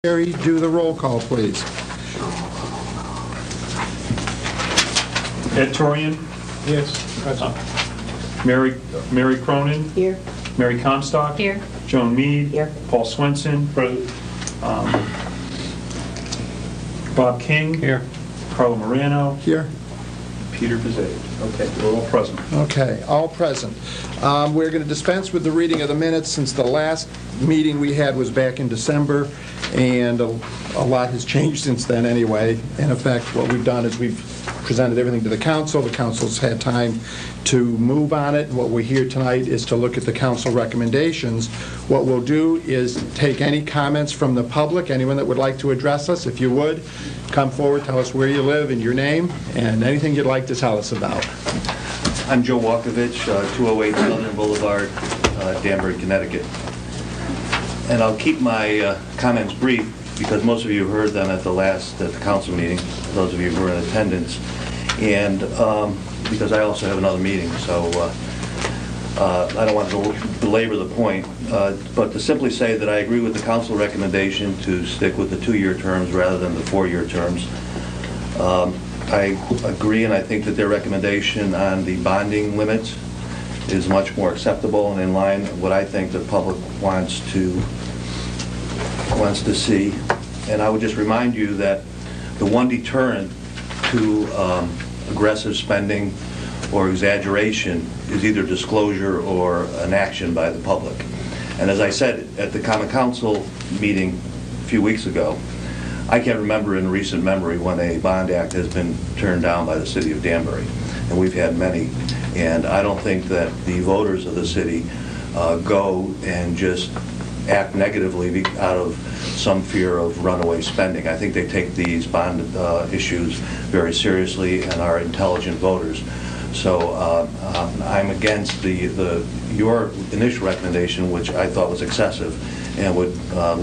Secretary, do the roll call, please. Ed Torian? Yes, present. Mary Cronin? Here. Mary Comstock? Here. Joan Mead? Here. Paul Swenson? Present. Bob King? Here. Carlo Morano? Here. Peter Bezade. Okay, we're all present. Okay, all present. We're going to dispense with the reading of the minutes since the last meeting we had was back in December, and a lot has changed since then anyway. In effect, what we've done is we've presented everything to the council. The council's had time to move on it. What we're here tonight is to look at the council recommendations. What we'll do is take any comments from the public, anyone that would like to address us. If you would, come forward, tell us where you live and your name, and anything you'd like to tell us about. I'm Joe Walkovich, 208 Southern Boulevard, Danbury, Connecticut. And I'll keep my comments brief because most of you heard them at the council meeting, those of you who were in attendance, and because I also have another meeting, so I don't want to belabor the point, but to simply say that I agree with the council recommendation to stick with the 2-year terms rather than the 4-year terms. I agree, and I think that their recommendation on the bonding limits is much more acceptable and in line with what I think the public wants to see. And I would just remind you that the one deterrent to aggressive spending or exaggeration is either disclosure or an action by the public. And as I said at the Common Council meeting a few weeks ago, I can't remember in recent memory when a bond act has been turned down by the city of Danbury, and we've had many. And I don't think that the voters of the city go and just act negatively out of some fear of runaway spending. I think they take these bond issues very seriously and are intelligent voters. So I'm against your initial recommendation, which I thought was excessive, and would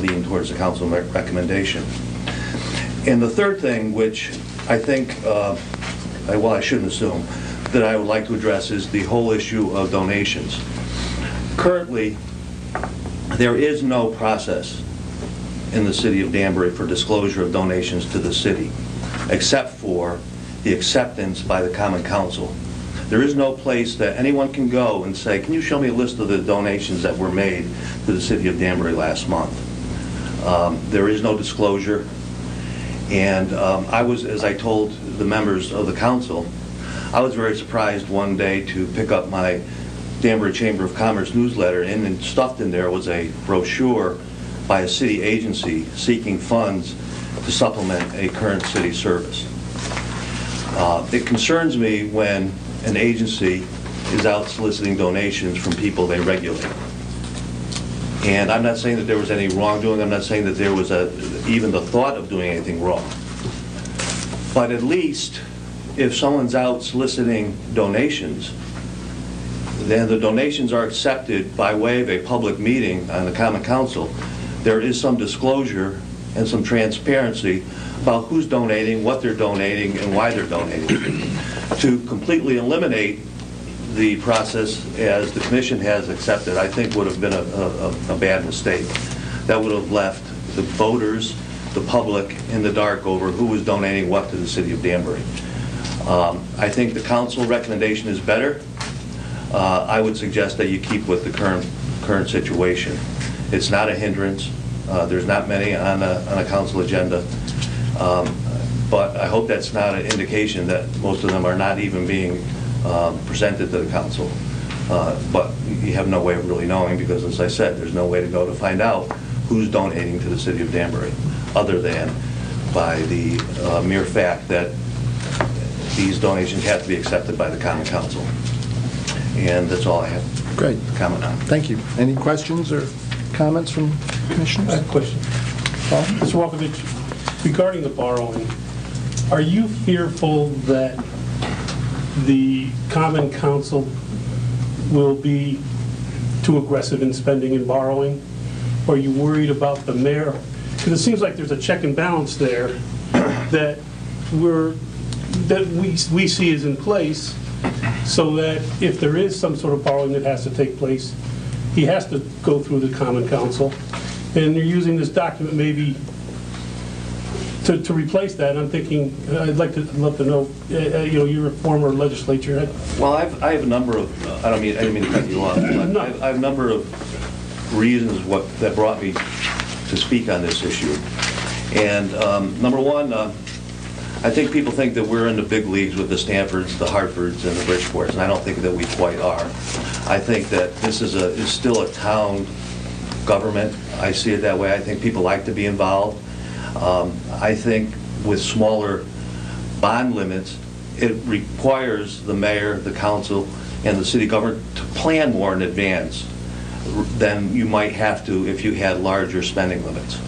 lean towards the council recommendation. And the third thing, which I think, well, I shouldn't assume, that I would like to address is the whole issue of donations. Currently, there is no process in the city of Danbury for disclosure of donations to the city, except for the acceptance by the Common Council. There is no place that anyone can go and say, can you show me a list of the donations that were made to the city of Danbury last month? There is no disclosure. And I was, as I told the members of the council, I was very surprised one day to pick up my Danbury Chamber of Commerce newsletter, and stuffed in there was a brochure by a city agency seeking funds to supplement a current city service. It concerns me when an agency is out soliciting donations from people they regulate. And I'm not saying that there was any wrongdoing. I'm not saying that there was even the thought of doing anything wrong. But at least if someone's out soliciting donations, then the donations are accepted by way of a public meeting on the Common Council. There is some disclosure and some transparency about who's donating, what they're donating, and why they're donating. To completely eliminate the process, as the commission has accepted, I think would have been a bad mistake. That would have left the voters, the public, in the dark over who was donating what to the city of Danbury. I think the council recommendation is better. I would suggest that you keep with the current situation. It's not a hindrance. There's not many on a council agenda. But I hope that's not an indication that most of them are not even being presented to the council. But you have no way of really knowing because, as I said, there's no way to go to find out who's donating to the city of Danbury other than by the mere fact that these donations have to be accepted by the Common Council. And that's all I have Great. to comment on. Thank you. Any questions or comments from commissioners? I have a question. Paul? Mr. Walkovich, regarding the borrowing, are you fearful that the Common Council will be too aggressive in spending and borrowing? Or are you worried about the mayor? Because it seems like there's a check and balance there that we see is in place, so that if there is some sort of borrowing that has to take place, he has to go through the Common Council. And they're using this document maybe to replace that, I'm thinking, I'd love to know, you're a former legislature head. Well, I have a number of, I didn't mean to cut you off, but No. I have a number of reasons that brought me to speak on this issue. And number one, I think people think that we're in the big leagues with the Stanfords, the Hartfords, and the Bridgeports, and I don't think that we quite are. I think that this is still a town government. I see it that way. I think people like to be involved. I think with smaller bond limits, it requires the mayor, the council, and the city government to plan more in advance than you might have to if you had larger spending limits.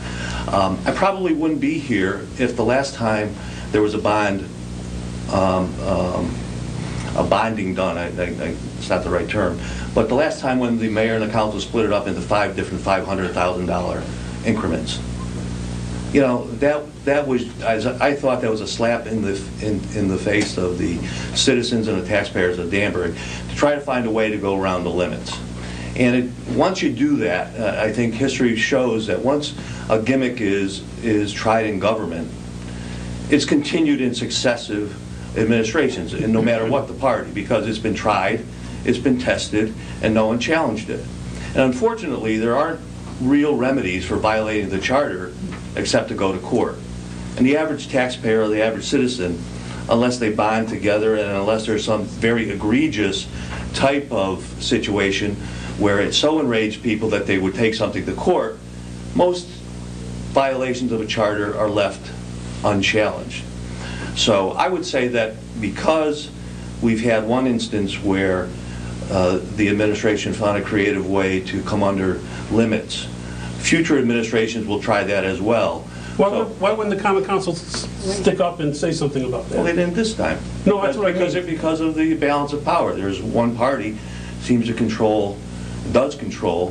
I probably wouldn't be here if the last time there was a bonding done, it's not the right term, but the last time when the mayor and the council split it up into 5 different $500,000 increments. That was, I thought that was a slap in the face of the citizens and the taxpayers of Danbury to try to find a way to go around the limits. And once you do that, I think history shows that once a gimmick is tried in government, it's continued in successive administrations, and no matter what the party, because it's been tried, it's been tested, and no one challenged it. And unfortunately, there aren't real remedies for violating the charter except to go to court. And the average taxpayer or the average citizen, unless they bond together and unless there's some very egregious type of situation where it so enraged people that they would take something to court, most violations of a charter are left unchallenged. So I would say that because we've had one instance where the administration found a creative way to come under limits, future administrations will try that as well. Why wouldn't the Common Council stick up and say something about that? Well, they didn't this time. No, that's what I mean. Because of the balance of power. There's one party seems to does control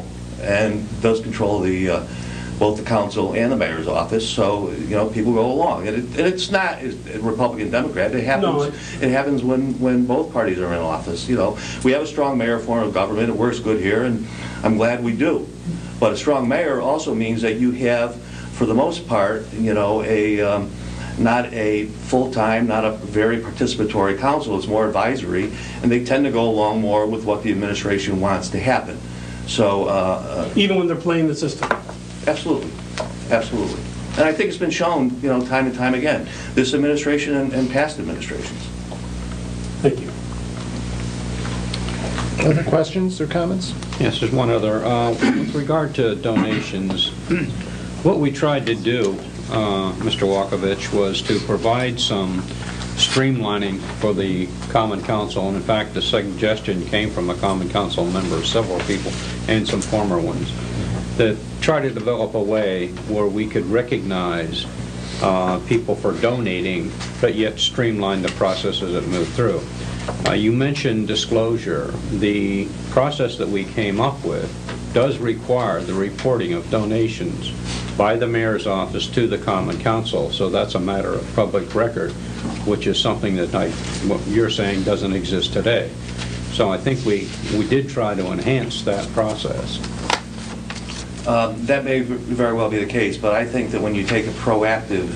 the both the council and the mayor's office. So people go along, and it's not Republican Democrat. It happens. No, it happens when both parties are in office. We have a strong mayor form of government. It works good here, and I'm glad we do. But a strong mayor also means that you have, for the most part, not a full-time, not a very participatory council. It's more advisory, and they tend to go along more with what the administration wants to happen. So even when they're playing the system. Absolutely, absolutely. And I think it's been shown, time and time again, this administration and past administrations. Thank you. Other questions or comments? Yes, there's one other. With regard to donations, what we tried to do, Mr. Walkovich, was to provide some streamlining for the Common Council, and in fact the suggestion came from a Common Council member, several people, and some former ones, that try to develop a way where we could recognize people for donating, but yet streamline the process as it moved through. You mentioned disclosure. The process that we came up with does require the reporting of donations by the mayor's office to the Common Council, so that's a matter of public record, which is something that what you're saying doesn't exist today. So I think we did try to enhance that process. That may very well be the case, but I think that when you take a proactive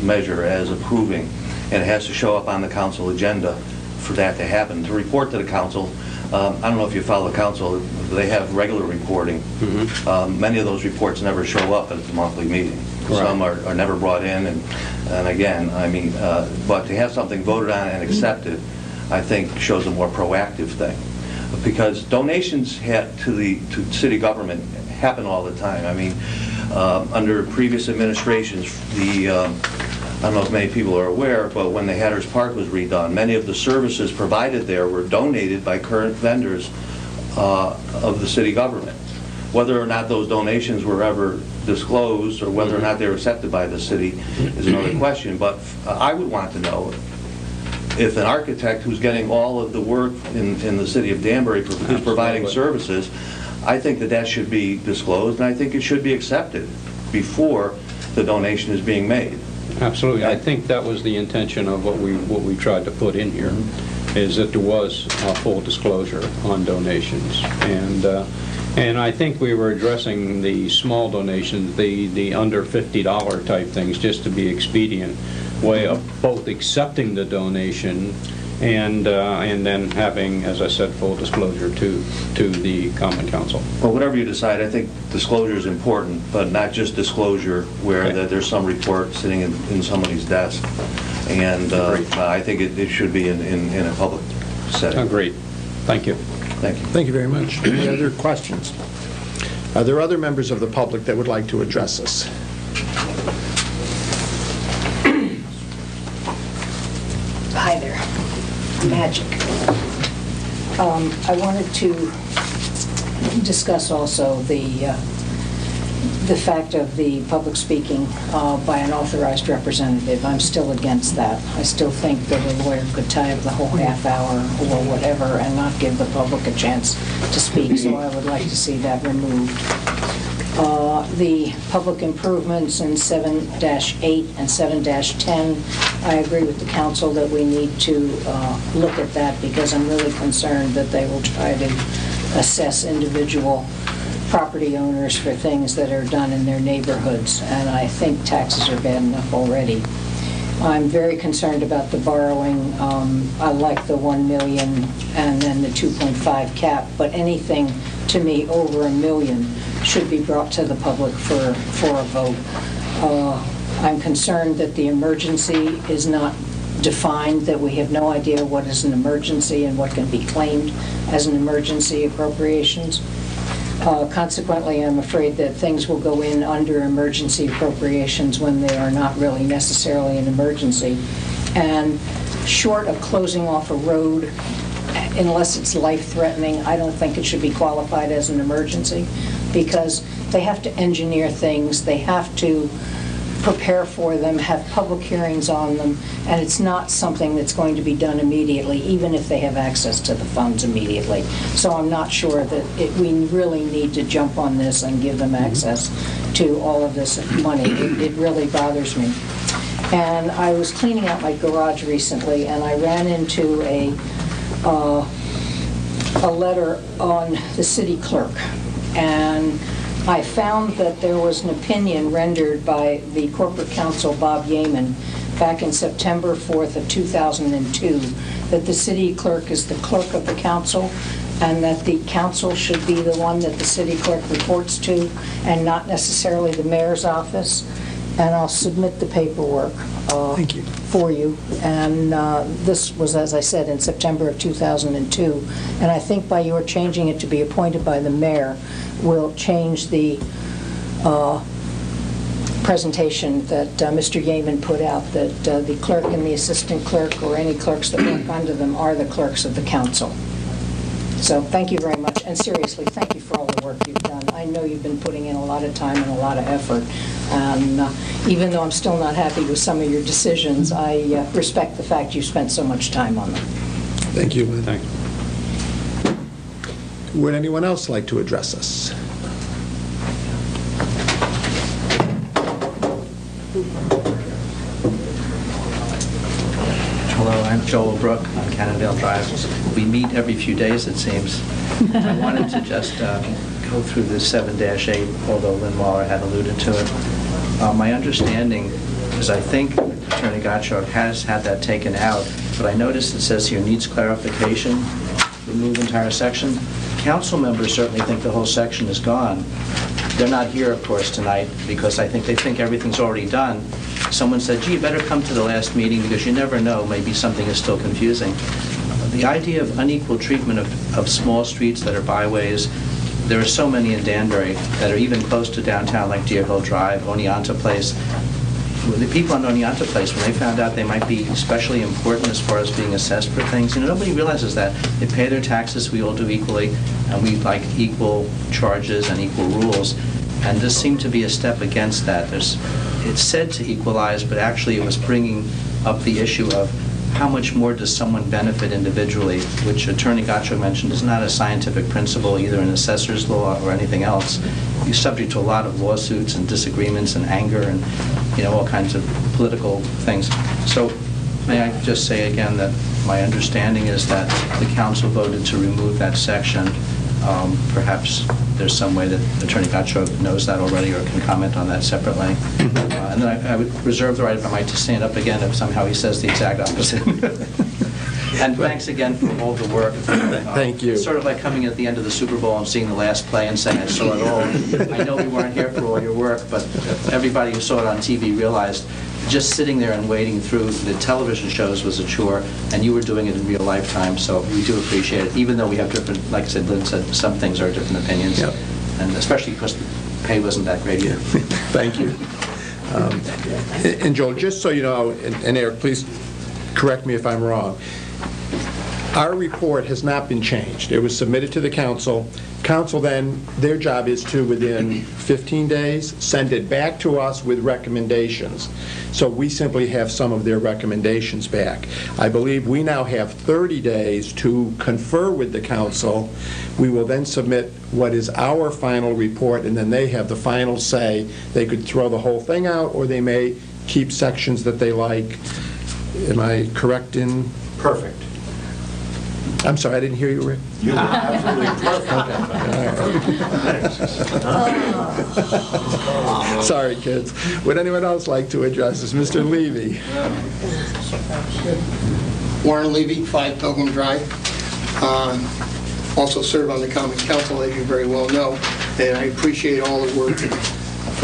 measure as approving, and it has to show up on the council agenda for that to happen, to report to the council, I don't know if you follow the council, they have regular reporting. Mm-hmm. Many of those reports never show up at the monthly meeting. Right. Some are never brought in, and again, but to have something voted on and accepted, I think shows a more proactive thing. Because donations to city government happen all the time. Under previous administrations, I don't know if many people are aware, but when the Hatters Park was redone, many of the services provided there were donated by current vendors of the city government. Whether or not those donations were ever disclosed or whether or not they were accepted by the city is another question, but I would want to know if an architect who's getting all of the work in the city of Danbury is providing services, I think that should be disclosed, and I think it should be accepted before the donation is being made. Absolutely. I think that was the intention of what we tried to put in here, is that there was full disclosure on donations. And And I think we were addressing the small donations, the under $50 type things, just to be expedient way of both accepting the donation and then having, as I said, full disclosure to the Common Council. Well, whatever you decide, I think disclosure is important, but not just disclosure where Okay. there's some report sitting in somebody's desk. And I think it should be in a public setting. Agreed. Thank you. Thank you. Thank you very much. Any other questions? Are there other members of the public that would like to address us? Hi there. Magic. I wanted to discuss also the fact of the public speaking by an authorized representative. I'm still against that. I still think that a lawyer could tie up the whole half hour or whatever and not give the public a chance to speak, so I would like to see that removed. The public improvements in 7-8 and 7-10, I agree with the council that we need to look at that because I'm really concerned that they will try to assess individual property owners for things that are done in their neighborhoods, and I think taxes are bad enough already. I'm very concerned about the borrowing. I like the 1 million and then the 2.5 cap, but anything to me over $1 million should be brought to the public for a vote. I'm concerned that the emergency is not defined, that we have no idea what is an emergency and what can be claimed as an emergency appropriations. Consequently, I'm afraid that things will go in under emergency appropriations when they are not really necessarily an emergency. And short of closing off a road, unless it's life-threatening, I don't think it should be qualified as an emergency because they have to engineer things, they have to prepare for them, have public hearings on them, and it's not something that's going to be done immediately, even if they have access to the funds immediately. So I'm not sure that we really need to jump on this and give them access to all of this money. It really bothers me. And I was cleaning out my garage recently, and I ran into a letter on the city clerk. And I found that there was an opinion rendered by the corporate counsel, Bob Yeaman, back in September 4th of 2002, that the city clerk is the clerk of the council and that the council should be the one that the city clerk reports to and not necessarily the mayor's office. And I'll submit the paperwork Thank you. for you. And this was, as I said, in September of 2002. And I think by your changing it to be appointed by the mayor will change the presentation that Mr. Yeaman put out, that the clerk and the assistant clerk or any clerks that work under them are the clerks of the council. So thank you very much, and seriously, thank you for all the work you've done. I know you've been putting in a lot of time and a lot of effort, and even though I'm still not happy with some of your decisions, I respect the fact you spent so much time on them. Thank you, Lynn. Thanks. Would anyone else like to address us? Hello, I'm Joel Brook on Cannondale Drive. We meet every few days, it seems. I wanted to just go through this 7-8, although Lynn Waller had alluded to it. My understanding is I think Attorney Gottschalk has had that taken out, but I noticed it says here needs clarification, remove entire section. Council members certainly think the whole section is gone. They're not here, of course, tonight because I think they think everything's already done. Someone said, gee, you better come to the last meeting because you never know, maybe something is still confusing. The idea of unequal treatment of small streets that are byways, there are so many in Danbury that are even close to downtown, like Deer Hill Drive, Oneonta Place. The people on Oneonta Place, when they found out they might be especially important as far as being assessed for things, nobody realizes that. They pay their taxes, we all do equally, and we like equal charges and equal rules. And this seemed to be a step against that. It's said to equalize, but actually it was bringing up the issue of how much more does someone benefit individually, which Attorney Gottschalk mentioned is not a scientific principle either in assessor's law or anything else. You're subject to a lot of lawsuits and disagreements and anger and all kinds of political things. So may I just say again that my understanding is that the council voted to remove that section. Perhaps there's some way that Attorney Gottschalk knows that already or can comment on that separately. And then I would reserve the right, if I might, to stand up again if somehow he says the exact opposite. And thanks again for all the work. Thank you. It's sort of like coming at the end of the Super Bowl and seeing the last play and saying, I saw it all. I know we weren't here for all your work, but everybody who saw it on TV realized just sitting there and waiting through the television shows was a chore, and you were doing it in real lifetime, so we do appreciate it, even though we have different, like I said, Lynn said, some things are different opinions, Yep. and especially because the pay wasn't that great either. Thank you. And Joel, just so you know, and Eric, please correct me if I'm wrong, our report has not been changed. It was submitted to the council. Council then, their job is to, within 15 days, send it back to us with recommendations. So we simply have some of their recommendations back. I believe we now have 30 days to confer with the council. We will then submit what is our final report, and then they have the final say. They could throw the whole thing out, or they may keep sections that they like. Am I correct in? Perfect. I'm sorry, I didn't hear you, Rick. You were absolutely perfect. Sorry, kids. Would anyone else like to address us? Mr. Levy. Warren Levy, 5 Pilgrim Drive. Also serve on the Common Council, as you very well know, and I appreciate all the work,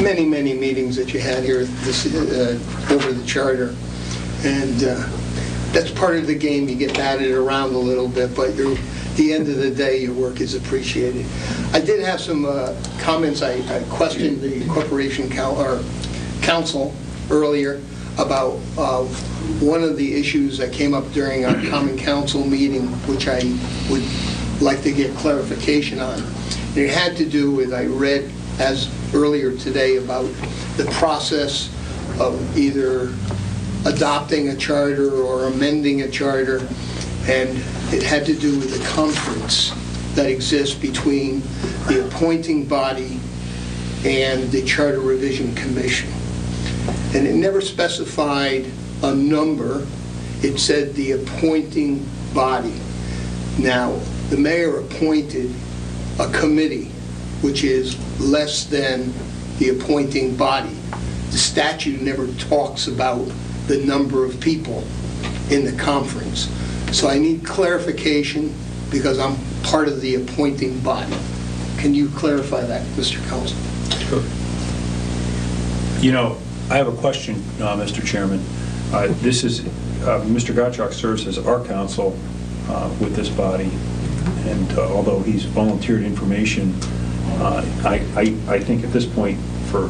many, many meetings that you had here over the charter. And that's part of the game. You get batted around a little bit, but at the end of the day, your work is appreciated. I did have some comments. I questioned the Corporation Council earlier about one of the issues that came up during our Common Council meeting, which I would like to get clarification on. And it had to do with, I read as earlier today about the process of either adopting a charter or amending a charter, and it had to do with the conference that exists between the appointing body and the Charter Revision Commission. And it never specified a number. It said the appointing body. Now, the mayor appointed a committee, which is less than the appointing body. The statute never talks about the number of people in the conference. So I need clarification because I'm part of the appointing body. Can you clarify that, Mr. Council? Sure. You know, I have a question, Mr. Chairman. This is, Mr. Gottschalk serves as our counsel with this body, and although he's volunteered information, I think at this point, for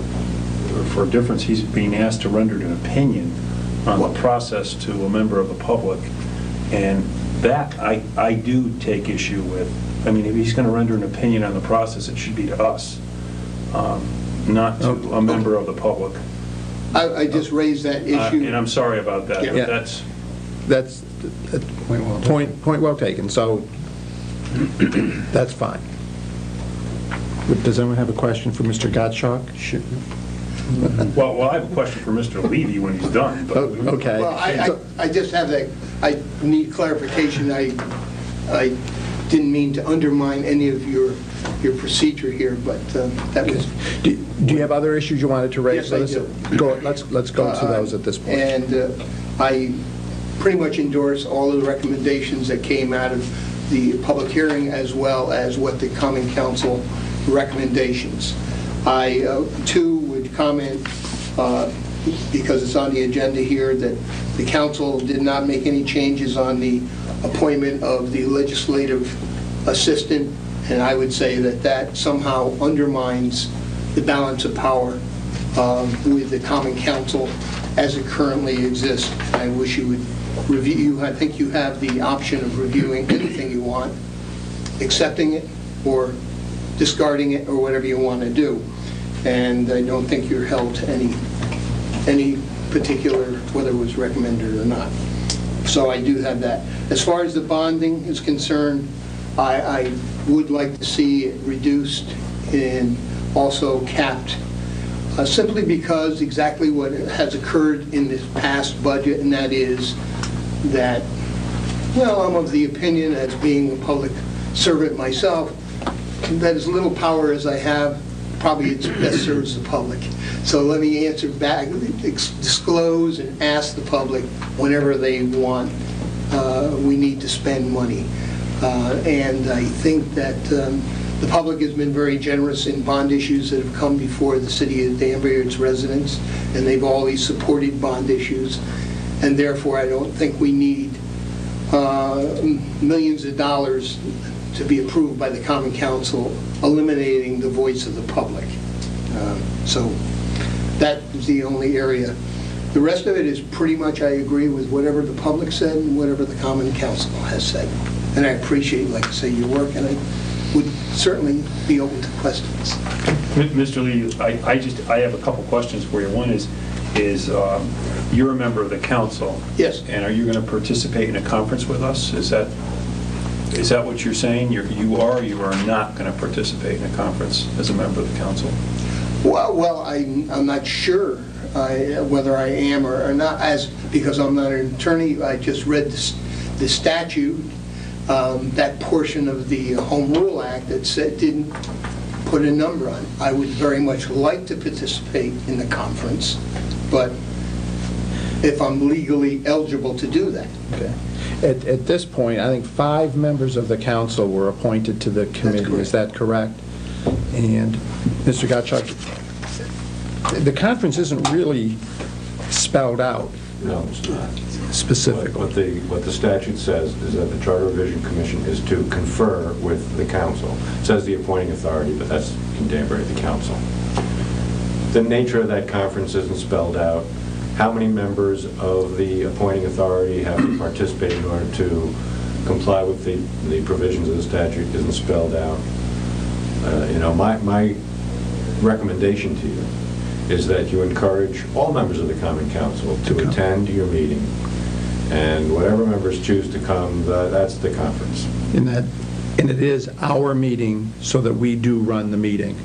a difference, he's being asked to render an opinion on the process to a member of the public, and that I do take issue with. I mean, if he's going to render an opinion on the process, it should be to us, not to a member of the public. I just raised that issue. And I'm sorry about that. Yeah. That's point well taken. So that's fine. Does anyone have a question for Mr. Gottschalk? Sure. Well, I have a question for Mr. Levy when he's done. But Okay. Well, I just have that, I need clarification. I didn't mean to undermine any of your procedure here, but that was... Do you have other issues you wanted to raise? Yes, I do. Let's go to those at this point. And I pretty much endorse all of the recommendations that came out of the public hearing, as well as what the Common Council recommendations. I, too, would comment, because it's on the agenda here, that the council did not make any changes on the appointment of the legislative assistant, and I would say that that somehow undermines the balance of power with the Common Council as it currently exists. I wish you would review. I think you have the option of reviewing anything you want, accepting it, or discarding it, or whatever you want to do. And I don't think you're held to any particular, whether it was recommended or not. So I do have that. As far as the bonding is concerned, I would like to see it reduced and also capped, simply because exactly what has occurred in this past budget, and that is that, well, I'm of the opinion, as being a public servant myself, that as little power as I have, probably it's best serves the public. So let me answer back, disclose and ask the public whenever they want. We need to spend money. And I think that the public has been very generous in bond issues that have come before the city of Danbury or its residents, and they've always supported bond issues. And therefore, I don't think we need millions of dollars to be approved by the Common Council, eliminating the voice of the public. So that is the only area. The rest of it is pretty much I agree with whatever the public said and whatever the Common Council has said. And I appreciate, like I say, your work, and I would certainly be open to questions. Mr. Lee, I have a couple questions for you. One is you're a member of the council. Yes. And are you going to participate in a conference with us? Is that what you're saying? You are or you are not going to participate in a conference as a member of the council? Well, I'm not sure whether I am or not, because I'm not an attorney. I just read the statute, that portion of the Home Rule Act that didn't put a number on it. I would very much like to participate in the conference, but if I'm legally eligible to do that. Okay. At this point, I think 5 members of the council were appointed to the committee. Is that correct? And Mr. Gottschalk, the conference isn't really spelled out. No, it's not. Specifically. What the statute says is that the Charter Revision Commission is to confer with the council. It says the appointing authority, but that's in Danbury, the council. The nature of that conference isn't spelled out. How many members of the appointing authority have to participate in order to comply with the provisions of the statute isn't spelled out. My recommendation to you is that you encourage all members of the Common Council to attend your meeting, and whatever members choose to come, that's the conference. And it is our meeting, so that we do run the meeting.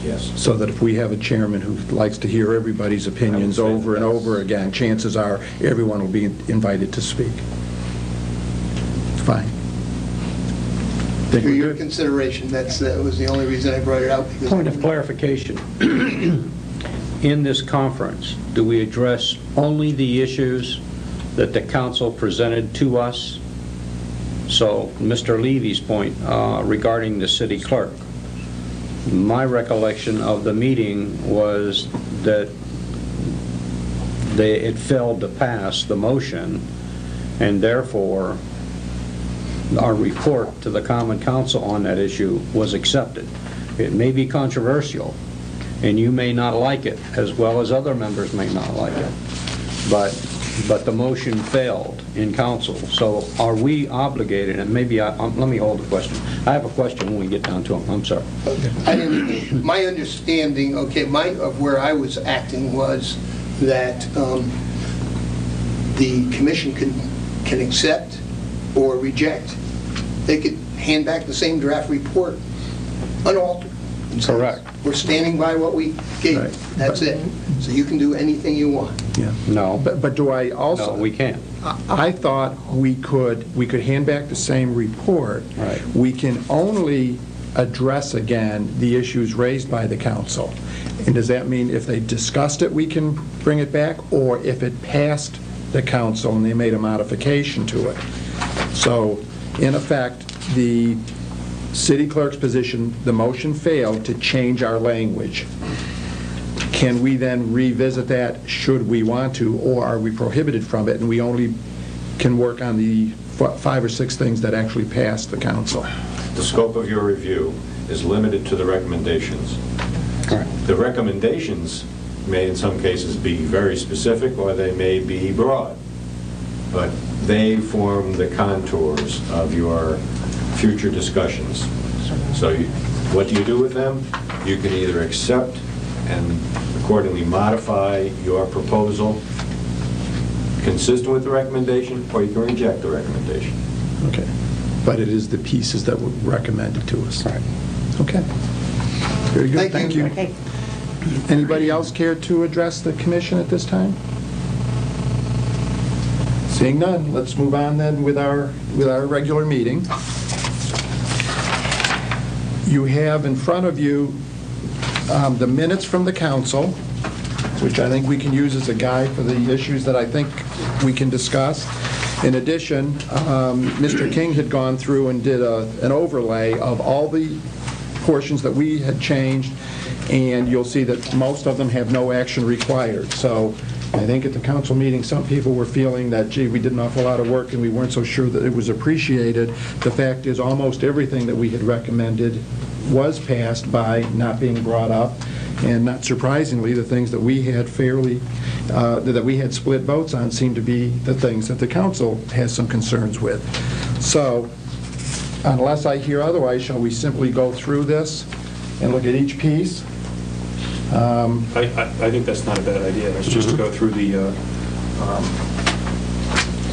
Yes. So that if we have a chairman who likes to hear everybody's opinions over and over again, chances are everyone will be invited to speak. Fine. For your consideration, that was the only reason I brought it up. Point of clarification. In this conference, do we address only the issues that the council presented to us? So, Mr. Levy's point regarding the city clerk, my recollection of the meeting was that it failed to pass the motion, and therefore our report to the Common Council on that issue was accepted. It may be controversial, and you may not like it, as well as other members may not like it, but the motion failed in council. So are we obligated, and maybe let me hold the question. I have a question when we get down to them. I'm sorry. My understanding, of where I was acting was that the commission can accept or reject. They could hand back the same draft report unaltered. Correct. We're standing by what we gave. Right. That's it. So you can do anything you want. Yeah. No. But do I also... No, we can't. I thought we could hand back the same report. Right. We can only address again the issues raised by the council. And does that mean if they discussed it, we can bring it back? Or if it passed the council and they made a modification to it? So, in effect, the city clerk's position, the motion failed to change our language. Can we then revisit that should we want to, or are we prohibited from it and we only can work on the 5 or 6 things that actually passed the council? The scope of your review is limited to the recommendations. Correct. The recommendations may in some cases be very specific or they may be broad, but they form the contours of your future discussions. So what do you do with them? You can either accept and accordingly modify your proposal consistent with the recommendation, or you can reject the recommendation. Okay. But it is the pieces that were recommended to us. Right. Okay. Very good. Thank you. Okay. Anybody else care to address the commission at this time? Seeing none, let's move on then with our regular meeting. You have in front of you the minutes from the council, which I think we can use as a guide for the issues that I think we can discuss. In addition, Mr. King had gone through and did an overlay of all the portions that we had changed, and you'll see that most of them have no action required. So I think at the council meeting, some people were feeling that, gee, we did an awful lot of work and we weren't so sure that it was appreciated. The fact is, almost everything that we had recommended was passed by not being brought up. And not surprisingly, the things that we had that we had split votes on seem to be the things that the council has some concerns with. So, unless I hear otherwise, shall we simply go through this and look at each piece? I think that's not a bad idea. Let's just go through the,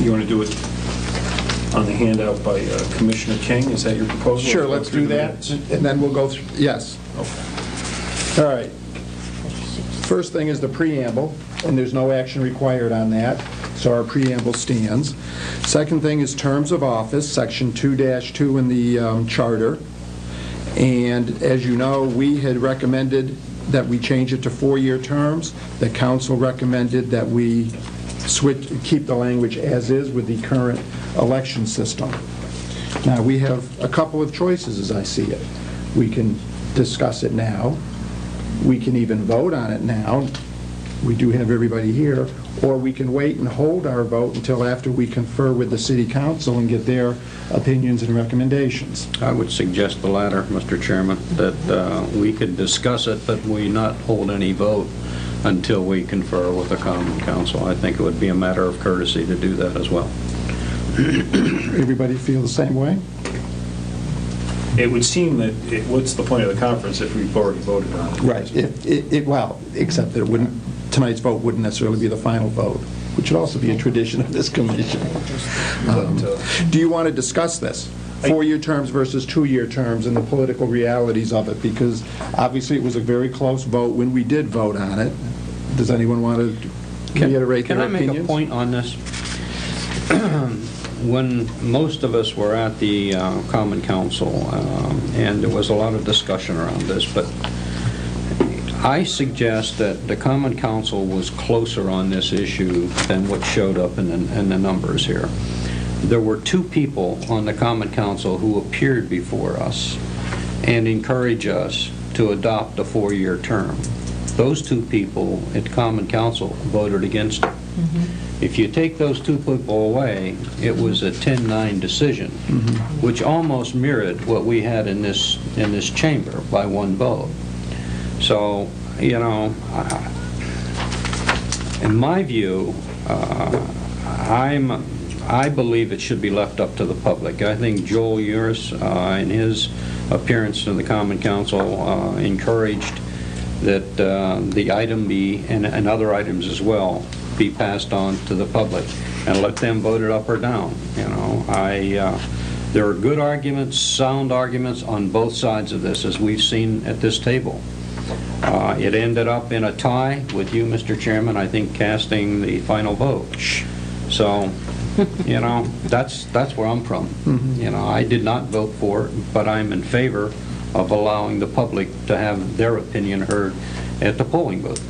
you want to do it on the handout by Commissioner King? Is that your proposal? Sure, let's do that, and then we'll go through, yes. Okay. All right. First thing is the preamble, and there's no action required on that, so our preamble stands. Second thing is terms of office, section 2-2 in the charter. And as you know, we had recommended that we change it to 4-year terms. The council recommended that we keep the language as is with the current election system. Now, we have a couple of choices as I see it. We can discuss it now. We can even vote on it now. We do have everybody here. Or we can wait and hold our vote until after we confer with the city council and get their opinions and recommendations. I would suggest the latter, Mr. Chairman, that we could discuss it, but we not hold any vote until we confer with the Common Council. I think it would be a matter of courtesy to do that as well. Everybody feel the same way? It would seem that, what's the point of the conference if we've already voted on it? Right. Well, except that it wouldn't, tonight's vote wouldn't necessarily be the final vote, which would also be a tradition of this commission. Do you want to discuss this? 4-year terms versus 2-year terms and the political realities of it, because obviously it was a very close vote when we did vote on it. Does anyone want to reiterate their opinions? Can I make a point on this? When most of us were at the Common Council, and there was a lot of discussion around this, but I suggest that the Common Council was closer on this issue than what showed up in the numbers here. There were 2 people on the Common Council who appeared before us and encouraged us to adopt a 4-year term. Those 2 people at Common Council voted against it. If you take those 2 people away, it was a 10-9 decision, which almost mirrored what we had in this chamber by 1 vote. So, you know, in my view, I believe it should be left up to the public. I think Joel Uris, in his appearance in the Common Council, encouraged that the item be, and other items as well, be passed on to the public and let them vote it up or down. You know, there are good arguments, sound arguments on both sides of this, as we've seen at this table. It ended up in a tie with you, Mr. Chairman, I think, casting the final vote. So, you know, that's where I'm from. You know, I did not vote for it, but I'm in favor of allowing the public to have their opinion heard at the polling booth.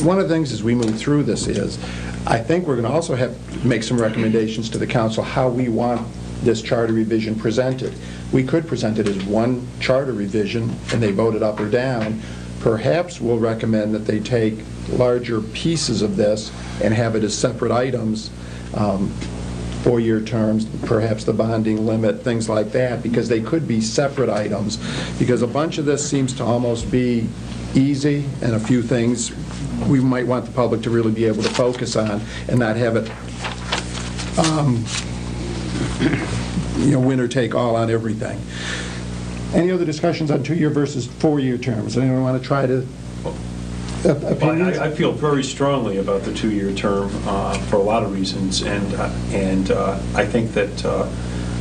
One of the things as we move through this is, I think we're going to also have to make some recommendations to the council how we want this charter revision presented. We could present it as one charter revision and they vote it up or down. Perhaps we'll recommend that they take larger pieces of this and have it as separate items, 4-year terms, perhaps the bonding limit, things like that, because they could be separate items, because a bunch of this seems to almost be easy, and a few things we might want the public to really be able to focus on and not have it you know, winner take all on everything. Any other discussions on 2-year versus 4-year terms? Anyone want to try to opinions? I feel very strongly about the 2-year term for a lot of reasons, and I think that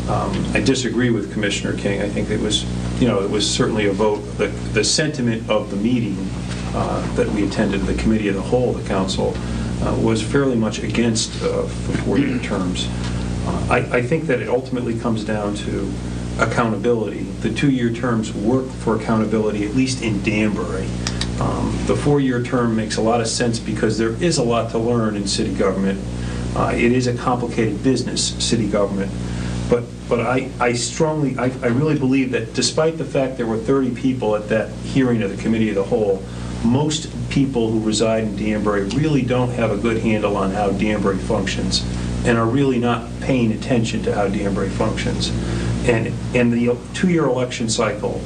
I disagree with Commissioner King. I think it was, you know, it was certainly a vote. The sentiment of the meeting that we attended, the committee of the whole, the council, was fairly much against the 4-year terms. I think that it ultimately comes down to accountability. The 2-year terms work for accountability, at least in Danbury. The 4-year term makes a lot of sense because there is a lot to learn in city government. It is a complicated business, city government. But I really believe that despite the fact there were 30 people at that hearing of the Committee of the Whole, most people who reside in Danbury really don't have a good handle on how Danbury functions and are really not paying attention to how Danbury functions. And the 2-year election cycle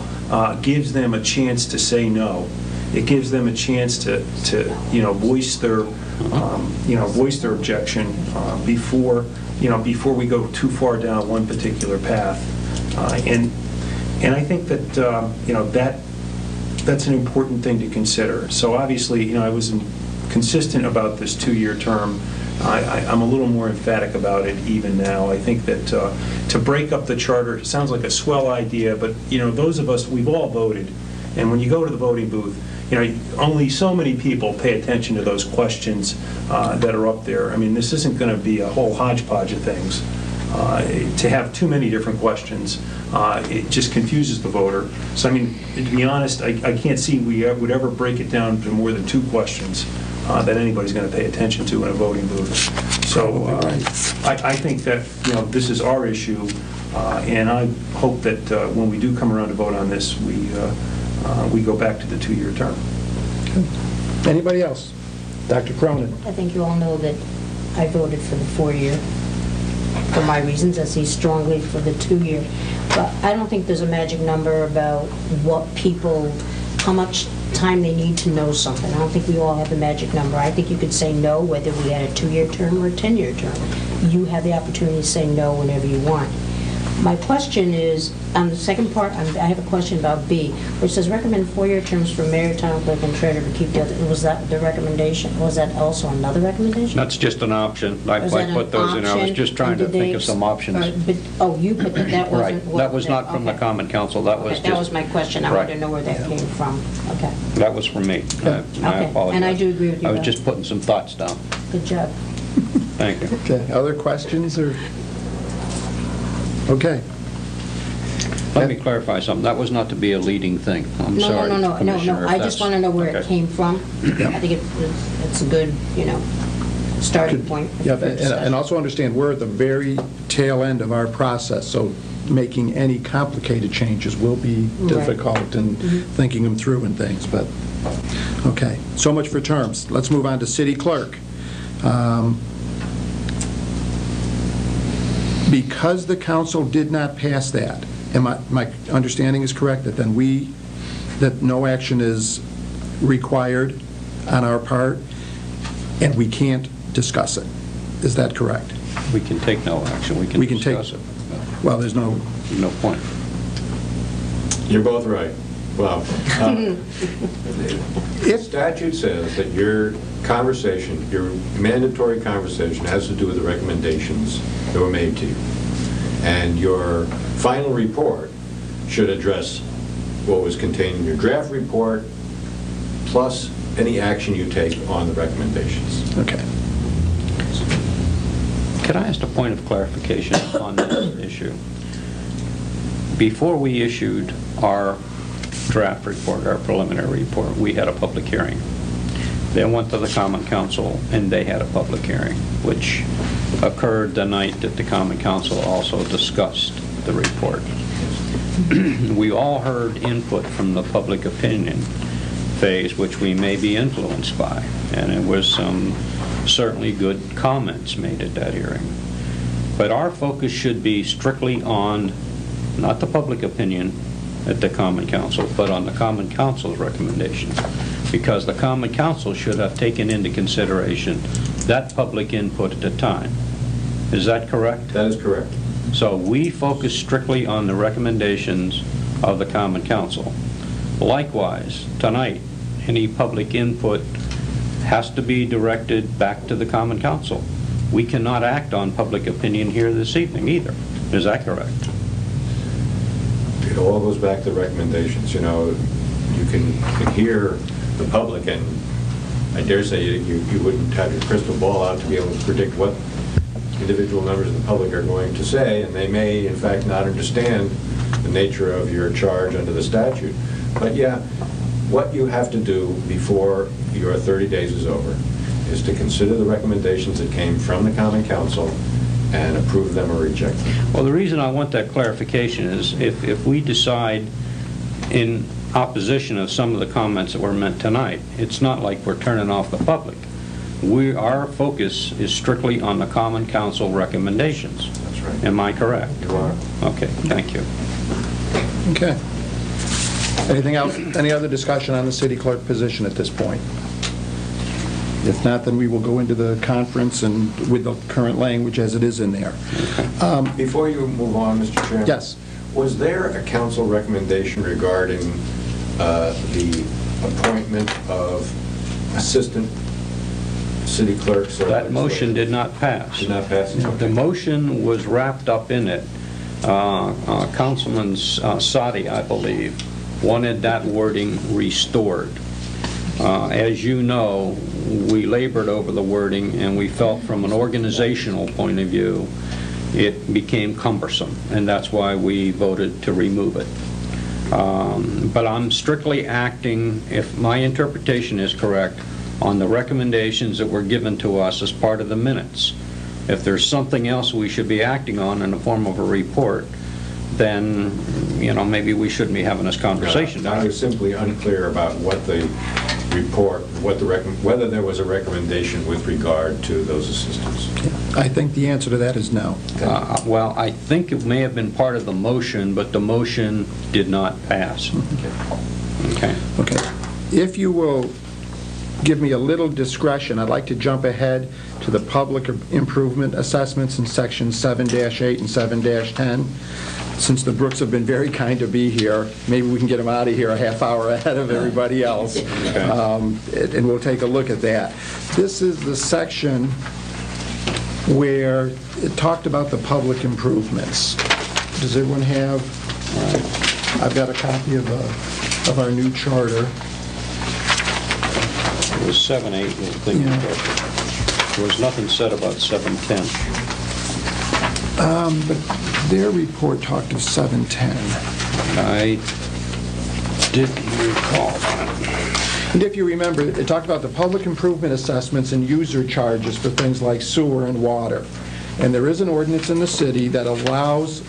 gives them a chance to say no. It gives them a chance to voice their objection before we go too far down one particular path. And I think that that's an important thing to consider. So obviously, I was consistent about this 2-year term. I'm a little more emphatic about it even now. I think that to break up the charter sounds like a swell idea, but those of us, we've all voted, and when you go to the voting booth, only so many people pay attention to those questions that are up there. I mean, this isn't going to be a whole hodgepodge of things. To have too many different questions, it just confuses the voter. So, I mean, to be honest, I can't see we would ever break it down to more than 2 questions that anybody's going to pay attention to in a voting booth. So I think that, this is our issue, and I hope that when we do come around to vote on this, we go back to the 2-year term. Okay. Anybody else? Dr. Cronin. I think you all know that I voted for the 4-year for my reasons. I see strongly for the 2-year. But I don't think there's a magic number about how much time they need to know something. I don't think we all have the magic number. I think you could say no whether we had a 2-year term or a 10-year term. You have the opportunity to say no whenever you want. My question is, on the second part, I have a question about B, which says recommend 4-year terms for mayor, town clerk, and treasurer to keep the other. Was that the recommendation? Was that also another recommendation? That's just an option. I put those in. I was just trying to think of some options. You put that. That wasn't. Right. That was not from the Common Council. That was just. That was my question. I wanted to know where that came from. Okay. That was from me. I apologize. And I do agree with you. I was just putting some thoughts down. Good job. Thank you. Okay. Other questions or? Okay. Let me clarify something. That was not to be a leading thing. I'm sorry. No. I just want to know where it came from. I think it's a good, starting point. Yeah, and also understand we're at the very tail end of our process, so making any complicated changes will be difficult and thinking them through and things. But okay, so much for terms. Let's move on to city clerk. Because the council did not pass that, and my understanding is correct that that no action is required on our part, and we can't discuss it. Is that correct? We can take no action. We can discuss it. Well, there's no point. You're both right. Well, the statute says that your conversation, your mandatory conversation, has to do with the recommendations that were made to you. And your final report should address what was contained in your draft report, plus any action you take on the recommendations. Okay. Could I ask a point of clarification on this issue? Before we issued our draft report, our preliminary report, we had a public hearing. Then went to the Common Council, and they had a public hearing, which occurred the night that the Common Council also discussed the report. We all heard input from the public opinion phase, which we may be influenced by, and it was some certainly good comments made at that hearing. But our focus should be strictly on not the public opinion at the Common Council, but on the Common Council's recommendations, because the Common Council should have taken into consideration that public input at the time. Is that correct? That is correct. So we focus strictly on the recommendations of the Common Council. Likewise, tonight, any public input has to be directed back to the Common Council. We cannot act on public opinion here this evening either. Is that correct? It all goes back to recommendations. You can hear the public, and I dare say you wouldn't have your crystal ball out to be able to predict what individual members of the public are going to say, and they may, in fact, not understand the nature of your charge under the statute. But yeah, what you have to do before your 30 days is over is to consider the recommendations that came from the Common Council and approve them or reject them. Well, the reason I want that clarification is if we decide in opposition of some of the comments that were meant tonight, it's not like we're turning off the public. Our focus is strictly on the Common Council recommendations. That's right. Am I correct? You are. Okay, thank you. Okay. Anything else? Any other discussion on the city clerk position at this point? If not, then we will go into the conference and with the current language as it is in there. Before you move on, Mr. Chairman. Yes. Was there a council recommendation regarding the appointment of assistant city clerks? That motion did not pass. Did not pass? The motion was wrapped up in it. Councilman Sadi, I believe, wanted that wording restored. As you know, we labored over the wording, and we felt from an organizational point of view, it became cumbersome, and that's why we voted to remove it. But I'm strictly acting, if my interpretation is correct, on the recommendations that were given to us as part of the minutes. If there's something else we should be acting on in the form of a report, then, you know, maybe we shouldn't be having this conversation. I was simply unclear about what the report, whether there was a recommendation with regard to those assistants. I think the answer to that is no. Well, I think it may have been part of the motion, but the motion did not pass. Okay. Okay. If you will give me a little discretion, I'd like to jump ahead to the public improvement assessments in sections 7-8 and 7-10. Since the Brooks have been very kind to be here, maybe we can get them out of here a half hour ahead of everybody else. Okay. And we'll take a look at that. This is the section where it talked about the public improvements. Does everyone have? I've got a copy of our new charter. It was 7-8. Yeah. There was nothing said about 7-10. But their report talked of 7-10. I didn't recall that. And if you remember, it talked about the public improvement assessments and user charges for things like sewer and water. And there is an ordinance in the city that allows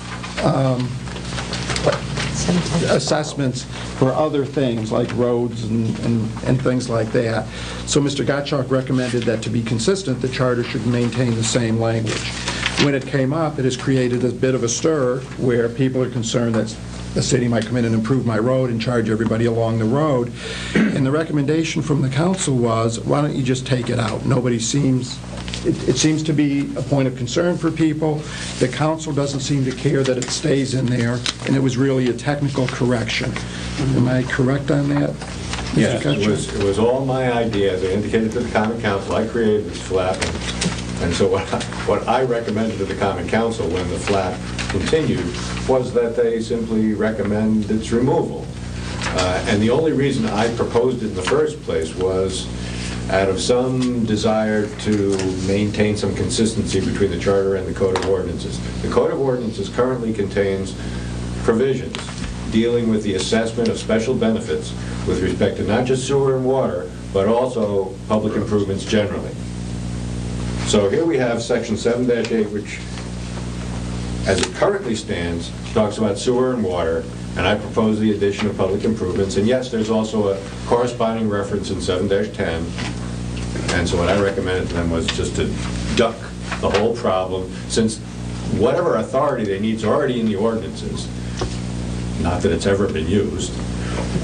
assessments for other things like roads and things like that. So Mr. Gottschalk recommended that to be consistent, the charter should maintain the same language. When it came up, it has created a bit of a stir where people are concerned that the city might come in and improve my road and charge everybody along the road. And the recommendation from the council was, why don't you just take it out? Nobody seems, it seems to be a point of concern for people. The council doesn't seem to care that it stays in there, and it was really a technical correction. Am I correct on that? Yes, it was all my idea. As I indicated to the Common Council, I created this flap. And so what I recommended to the Common Council when the flap continued was that they simply recommend its removal. And the only reason I proposed it in the first place was out of some desire to maintain some consistency between the Charter and the Code of Ordinances. The Code of Ordinances currently contains provisions dealing with the assessment of special benefits with respect to not just sewer and water, but also public improvements generally. So here we have section 7-8, which, as it currently stands, talks about sewer and water, and I propose the addition of public improvements. And yes, there's also a corresponding reference in 7-10. And so what I recommended to them was just to duck the whole problem, since whatever authority they need is already in the ordinances, not that it's ever been used,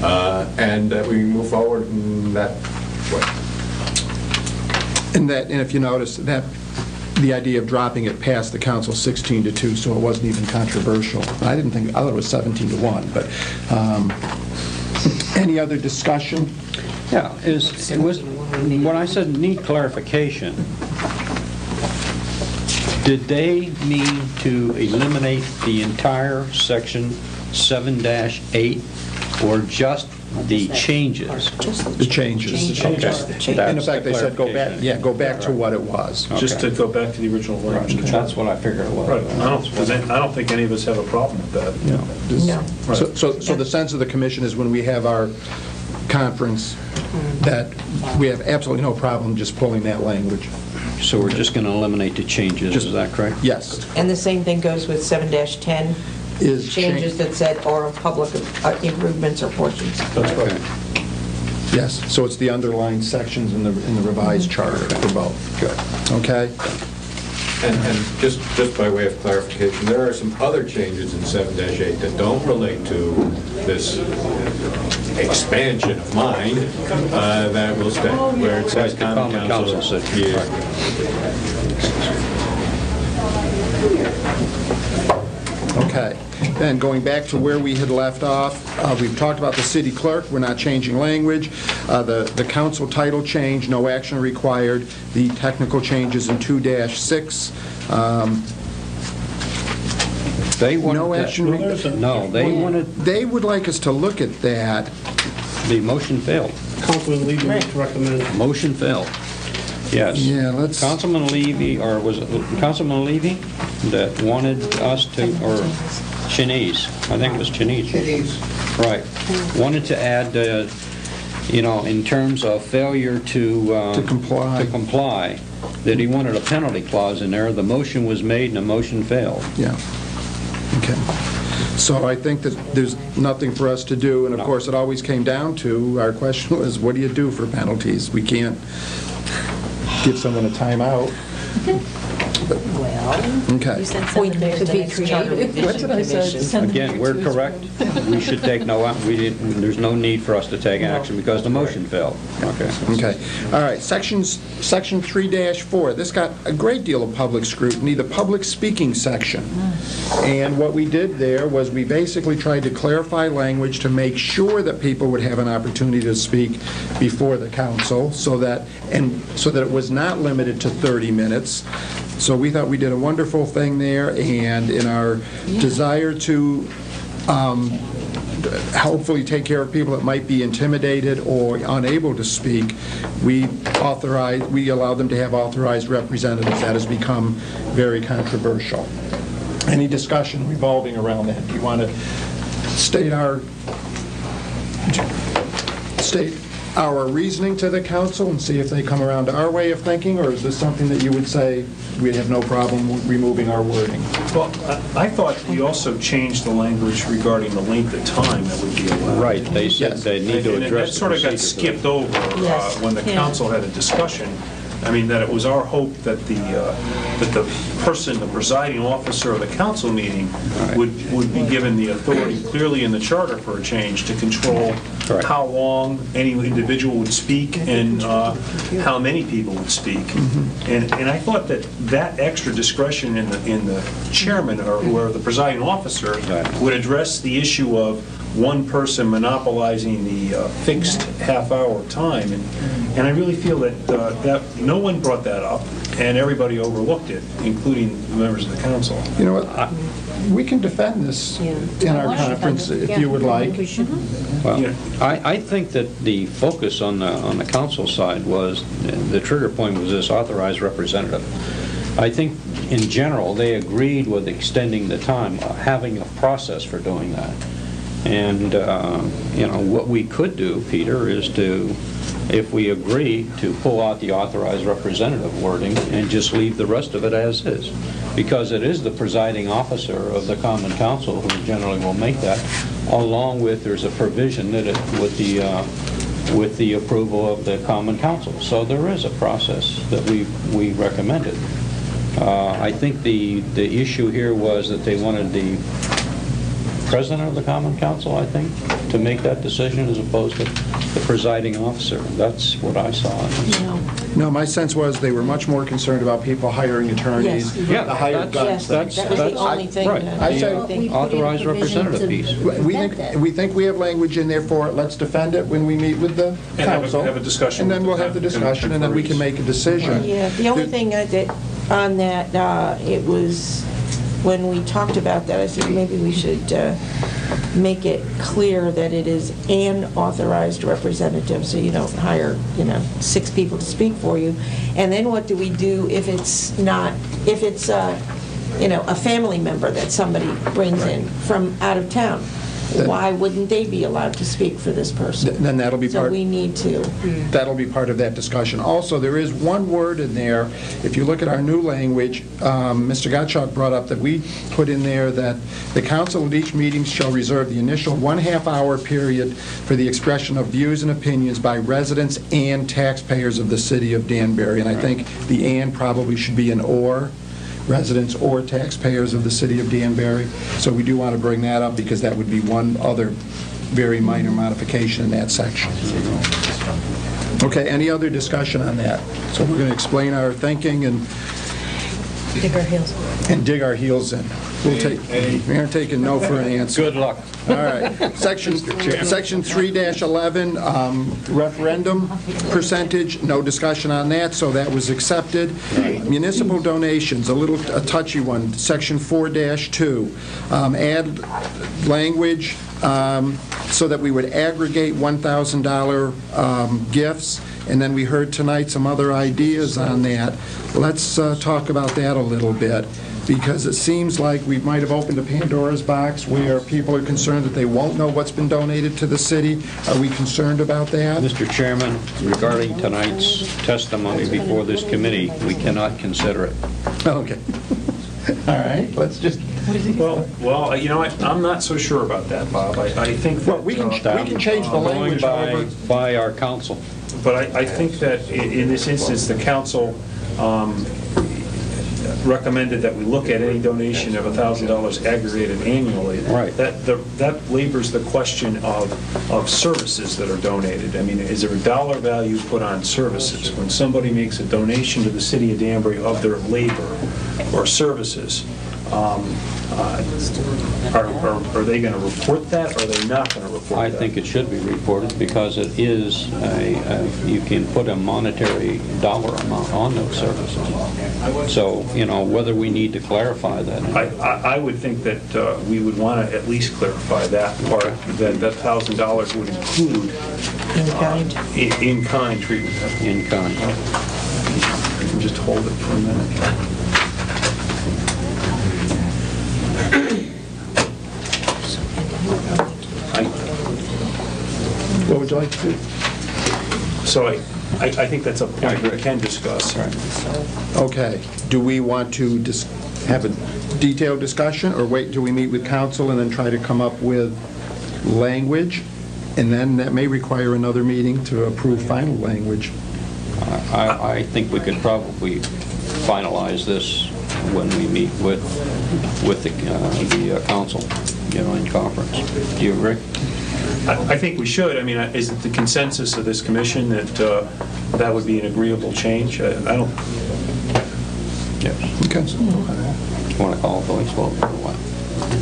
and that we move forward in that way. And if you notice, that the idea of dropping it past the council 16-2, so it wasn't even controversial. I thought it was 17-1, but any other discussion? Yeah, it was when I said need clarification, did they mean to eliminate the entire section 7-8 or just the changes. The changes. Okay. In effect, they said, go back, Clarification. yeah, go back to what it was. Just to go back to the original language. of the charter. That's what I figured it was. Right. I don't think any of us have a problem with that. No. Right. So the sense of the commission is when we have our conference, that we have absolutely no problem just pulling that language. So we're just going to eliminate the changes, is that correct? Yes. And the same thing goes with 7-10, Is changes that said or public improvements or portions. That's right. Okay. Yes, so it's the underlying sections in the revised charter for both. Good. Okay? And just by way of clarification, there are some other changes in 7-8 that don't relate to this expansion of mine that will stay, where it says Right, the common council said. Yeah. Okay. Then going back to where we had left off, we've talked about the city clerk. We're not changing language. The council title change, no action required. The technical changes in 2-6. They wanted No that- action. No, they wanted, They would like us to look at that. the motion failed. Councilman Levy would recommend. Motion failed. Yes. Yeah, let's... Councilman Levy, or was it Councilman Levy that wanted us to, or Chinese, I think it was Chinese. Right. Wanted to add, in terms of failure to comply, that he wanted a penalty clause in there. The motion was made and the motion failed. Yeah. Okay. So I think that there's nothing for us to do, and of course, it always came down to, our question was, what do you do for penalties? We can't give someone a timeout. Well, Okay. point to be creative. What did I say? Again, we're correct. We should take there's no need for us to take action because the motion failed. Okay. Okay. All right. Section 3-4. This got a great deal of public scrutiny, the public speaking section. And what we did there was we basically tried to clarify language to make sure that people would have an opportunity to speak before the council, so that it was not limited to 30 minutes. So we thought we did a wonderful thing there, and in our desire to hopefully take care of people that might be intimidated or unable to speak, we allow them to have authorized representatives. That has become very controversial. Any discussion revolving around that? Do you want to state our reasoning to the council and see if they come around to our way of thinking, or is this something that you would say we'd have no problem removing our wording? Well, I thought we also changed the language regarding the length of time that would be allowed. Right. They said they need to And address that sort of got procedure. skipped over when the council had a discussion. I mean, that it was our hope that the person, the presiding officer of the council meeting would be given the authority clearly in the charter for a change to control Correct. how long any individual would speak and how many people would speak. And I thought that extra discretion in the chairman or whoever the presiding officer would address the issue of one person monopolizing the fixed half-hour time. And I really feel that no one brought that up, and everybody overlooked it, including the members of the council. You know what? We can defend this in our conference if you would like. Well, I think that the focus on the council side was, the trigger point was this authorized representative. I think in general, they agreed with extending the time, having a process for doing that. And, what we could do, Peter, is if we agree, to pull out the authorized representative wording and just leave the rest of it as is. Because it is the presiding officer of the Common Council who generally will make that, along with, there's a provision that with the approval of the Common Council. So there is a process that we recommended. I think the issue here was that they wanted the president of the Common Council, I think, to make that decision as opposed to the presiding officer. That's what I saw. No, my sense was they were much more concerned about people hiring attorneys, Yeah, the hired guns. That was the only thing. Right. I said, The authorized representative piece. we think we have language in there for it. Let's defend it when we meet with the And council. have a discussion And then with we'll the have the town- discussion, and then we can make a decision. Yeah, the only thing that on that, it was, when we talked about that, I said maybe we should make it clear that it is an authorized representative, so you don't hire, 6 people to speak for you. And then what do we do if it's not, if it's, a family member that somebody brings in from out of town? Why wouldn't they be allowed to speak for this person? Then that'll be part. So we need to. That'll be part of that discussion. Also, there is one word in there, if you look at our new language, Mr. Gottschalk brought up that we put in there that the council at each meeting shall reserve the initial 1/2 hour period for the expression of views and opinions by residents and taxpayers of the city of Danbury. And I think the "and" probably should be an "or." Residents or taxpayers of the city of Danbury. So we do want to bring that up because that would be one other very minor modification in that section. Okay, any other discussion on that? So we're going to explain our thinking and Dig our heels. in. We're taking no for an answer. Good luck. All right. Section 3-11, referendum percentage, no discussion on that, so that was accepted. Municipal donations, a touchy one, Section 4-2. Add language so that we would aggregate $1,000 gifts, and then we heard tonight some other ideas on that. Let's talk about that a little bit, because it seems like we might have opened a Pandora's box where people are concerned that they won't know what's been donated to the city. Are we concerned about that? Mr. Chairman, regarding tonight's testimony before this committee, we cannot consider it. Okay. All right, let's just... Well, you know what, I'm not so sure about that, Bob. I think that... Well, we can change the language, however. By our council. But I think that in this instance, the council recommended that we look at any donation of $1,000 aggregated annually. Right. That labors the question of services that are donated. I mean, is there a dollar value put on services? When somebody makes a donation to the city of Danbury of their labor or services, are they going to report that, or are they not going to report that? I think it should be reported because it is you can put a monetary dollar amount on those services. So, whether we need to clarify that. I would think that we would want to at least clarify that part, that $1,000 would include in-kind treatment. In-kind. You can just hold it for a minute. What would you like to do? So I think that's a point we can discuss. Okay. Do we want to have a detailed discussion, or wait till we meet with council and then try to come up with language? And then that may require another meeting to approve final language. I think we could probably finalize this when we meet with the council, in conference. Do you agree? I think we should. I mean, is it the consensus of this commission that that would be an agreeable change? I don't... Yes. Okay. You want to call a voice vote or what?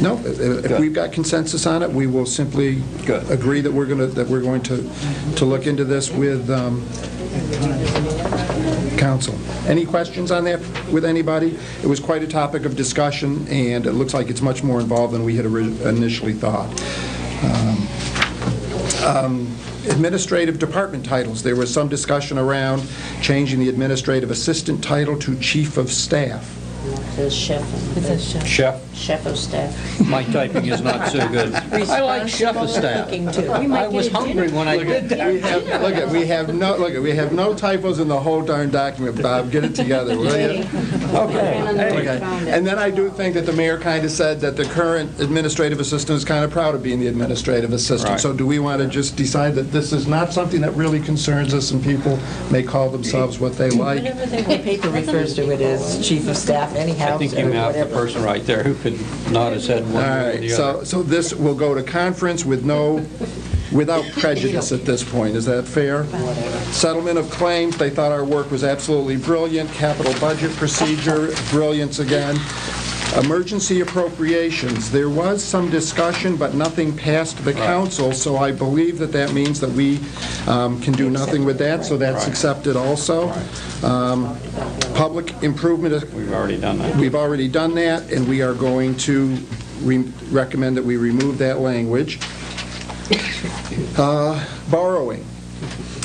No, if we've got consensus on it, we will simply agree that we're going to look into this with council. Any questions on that with anybody? It was quite a topic of discussion, and it looks like it's much more involved than we had initially thought. Administrative department titles. There was some discussion around changing the administrative assistant title to chief of staff. It says chef. It says chef. Chef. Chef of staff. My typing is not so good. I like chef of staff. I was hungry when I did that. We have no typos in the whole darn document, Bob. Get it together, will you? Okay. And then I do think that the mayor kind of said that the current administrative assistant is kind of proud of being the administrative assistant. Right. So do we want to just decide that this is not something that really concerns us, and people may call themselves what they like? The paper refers to it as chief of staff anyhow. I think you have the person right there who could nod his head one way or the other. So this will go to conference without prejudice at this point. Is that fair? Settlement of claims, they thought our work was absolutely brilliant. Capital budget procedure, brilliance again. Emergency appropriations, there was some discussion, but nothing passed the council, so I believe that means that we can do nothing with that, so that's accepted also. Public improvement. We've already done that. We've already done that, and we are going to recommend that we remove that language. Borrowing.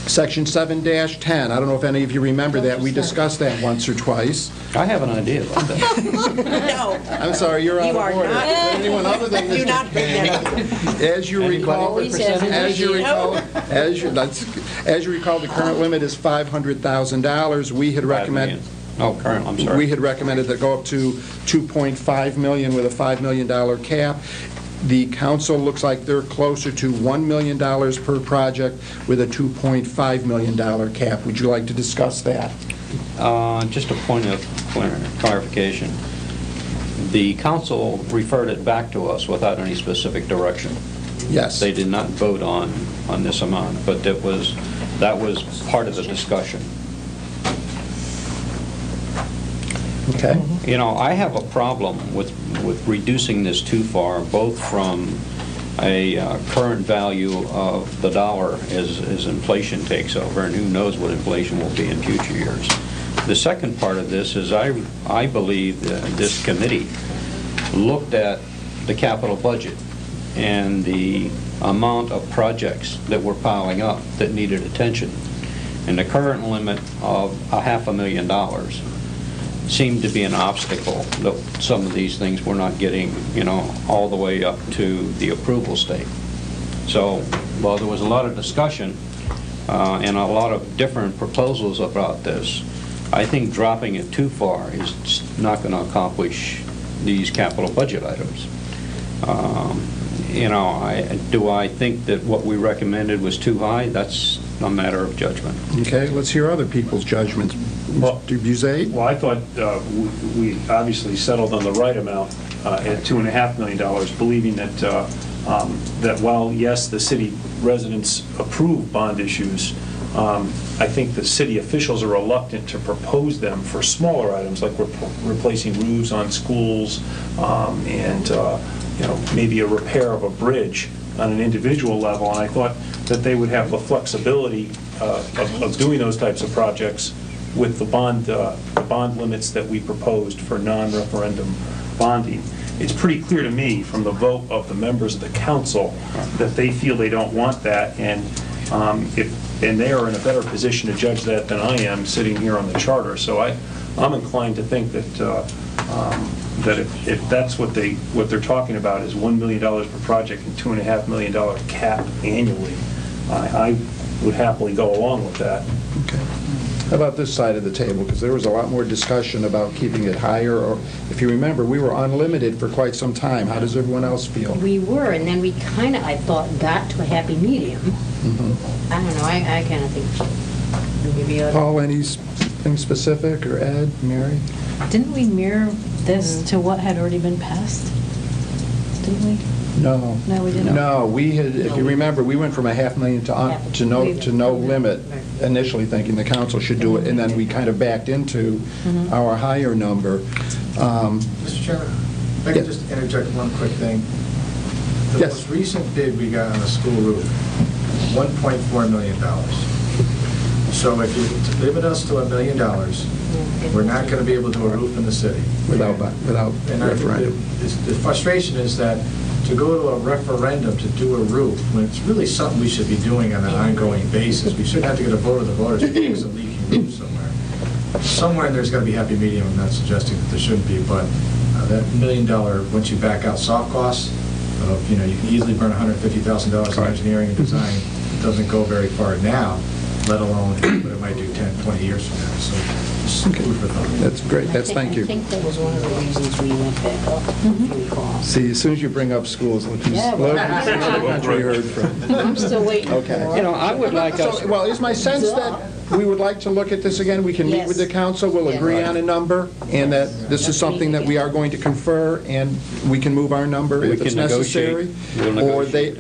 Section 7-10, I don't know if any of you remember that, we discussed that once or twice. I have an idea about that. No. I'm sorry, you're out You of are order. not. Anyone other than Do Mr. not bring that up. As you recall, Always has an as you issue. recall, as you recall, the current limit is $500,000. We had recommended, Oh, current, I'm sorry. we had recommended that go up to $2.5 million with a $5 million cap. The council looks like they're closer to $1 million per project with a $2.5 million cap. Would you like to discuss that? Just a point of clarification. The council referred it back to us without any specific direction. Yes. They did not vote on this amount, but that was part of the discussion. Okay. You know, I have a problem with reducing this too far, both from a current value of the dollar as inflation takes over, and who knows what inflation will be in future years. The second part of this is I believe that this committee looked at the capital budget and the amount of projects that were piling up that needed attention. And the current limit of $500,000 seemed to be an obstacle, that some of these things were not getting, you know, all the way up to the approval state. So, while there was a lot of discussion and a lot of different proposals about this, I think dropping it too far is not going to accomplish these capital budget items. You know, do I think that what we recommended was too high? That's a matter of judgment. Okay, let's hear other people's judgments. Well- Mr. Buzet? Well, I thought we obviously settled on the right amount at $2.5 million, believing that that while, yes, the city residents approve bond issues, I think the city officials are reluctant to propose them for smaller items, like replacing roofs on schools and you know, maybe a repair of a bridge on an individual level. And I thought that they would have the flexibility of doing those types of projects with the bond limits that we proposed for non-referendum bonding. It's pretty clear to me from the vote of the members of the council that they feel they don't want that, and they are in a better position to judge that than I am sitting here on the charter. So I'm inclined to think that that if that's what they're talking about is $1 million per project and $2.5 million cap annually, I would happily go along with that. Okay. How about this side of the table? Because there was a lot more discussion about keeping it higher, or if you remember, we were unlimited for quite some time. How does everyone else feel? We were, and then we kind of, I thought, got to a happy medium. I don't know, I kind of think maybe Paul, anything specific, or Ed, Mary? Didn't we mirror this to what had already been passed? Didn't we? No. No, we didn't. No, we had, if you remember, we went from $500,000 to no limit, initially thinking the council should do it, and then we kind of backed into our higher number. Mr. Chairman, if I could just interject one quick thing. The Yes. most recent bid we got on the school roof, $1.4 million. So if you limit us to $1 million, we're not going to be able to do a roof in the city. Without And I think referendum. the frustration is that to go to a referendum to do a roof, when it's really something we should be doing on an ongoing basis, we shouldn't have to get a vote of the voters to fix a leaking roof somewhere. Somewhere there's got to be happy medium. I'm not suggesting that there shouldn't be, but that $1 million, once you back out soft costs, you know, you can easily burn $150,000 in engineering and design. It doesn't go very far now, let alone what it might do 10, 20 years from now. So just food for thought. That's great, thank you. I think that was one of the reasons we went back up, if you recall. See, as soon as you bring up schools, look who's Yeah, well, another country heard from. I'm still waiting. Okay. You know, I would like us... So, well, is my sense that we would like to look at this again? We can meet with the council, we'll agree on a number, and that this is something that we are going to confer, and we can move our number if it's necessary.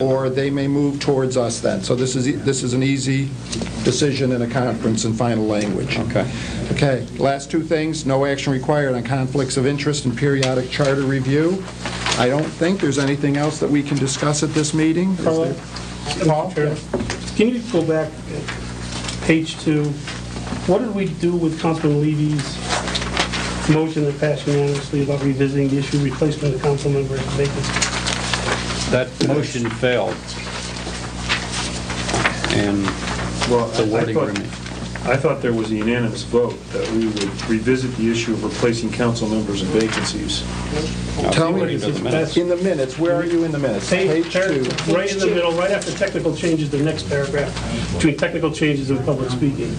Or they may move towards us then. So this is an easy decision in a conference and final language. Okay. Okay, last two things, no action required on conflicts of interest and periodic charter review. I don't think there's anything else that we can discuss at this meeting. Is there? Paul? Can you go back, page 2? What did we do with Councilman Levy's motion that passed unanimously about revisiting the issue, replacement of council member vacancy. That motion failed. And the wording remained. I thought there was a unanimous vote that we would revisit the issue of replacing council members and vacancies. Tell me, According to the minutes. in the minutes, where are you in the minutes? Page 2. Right in the middle, right after technical changes, the next paragraph, between technical changes and public speaking.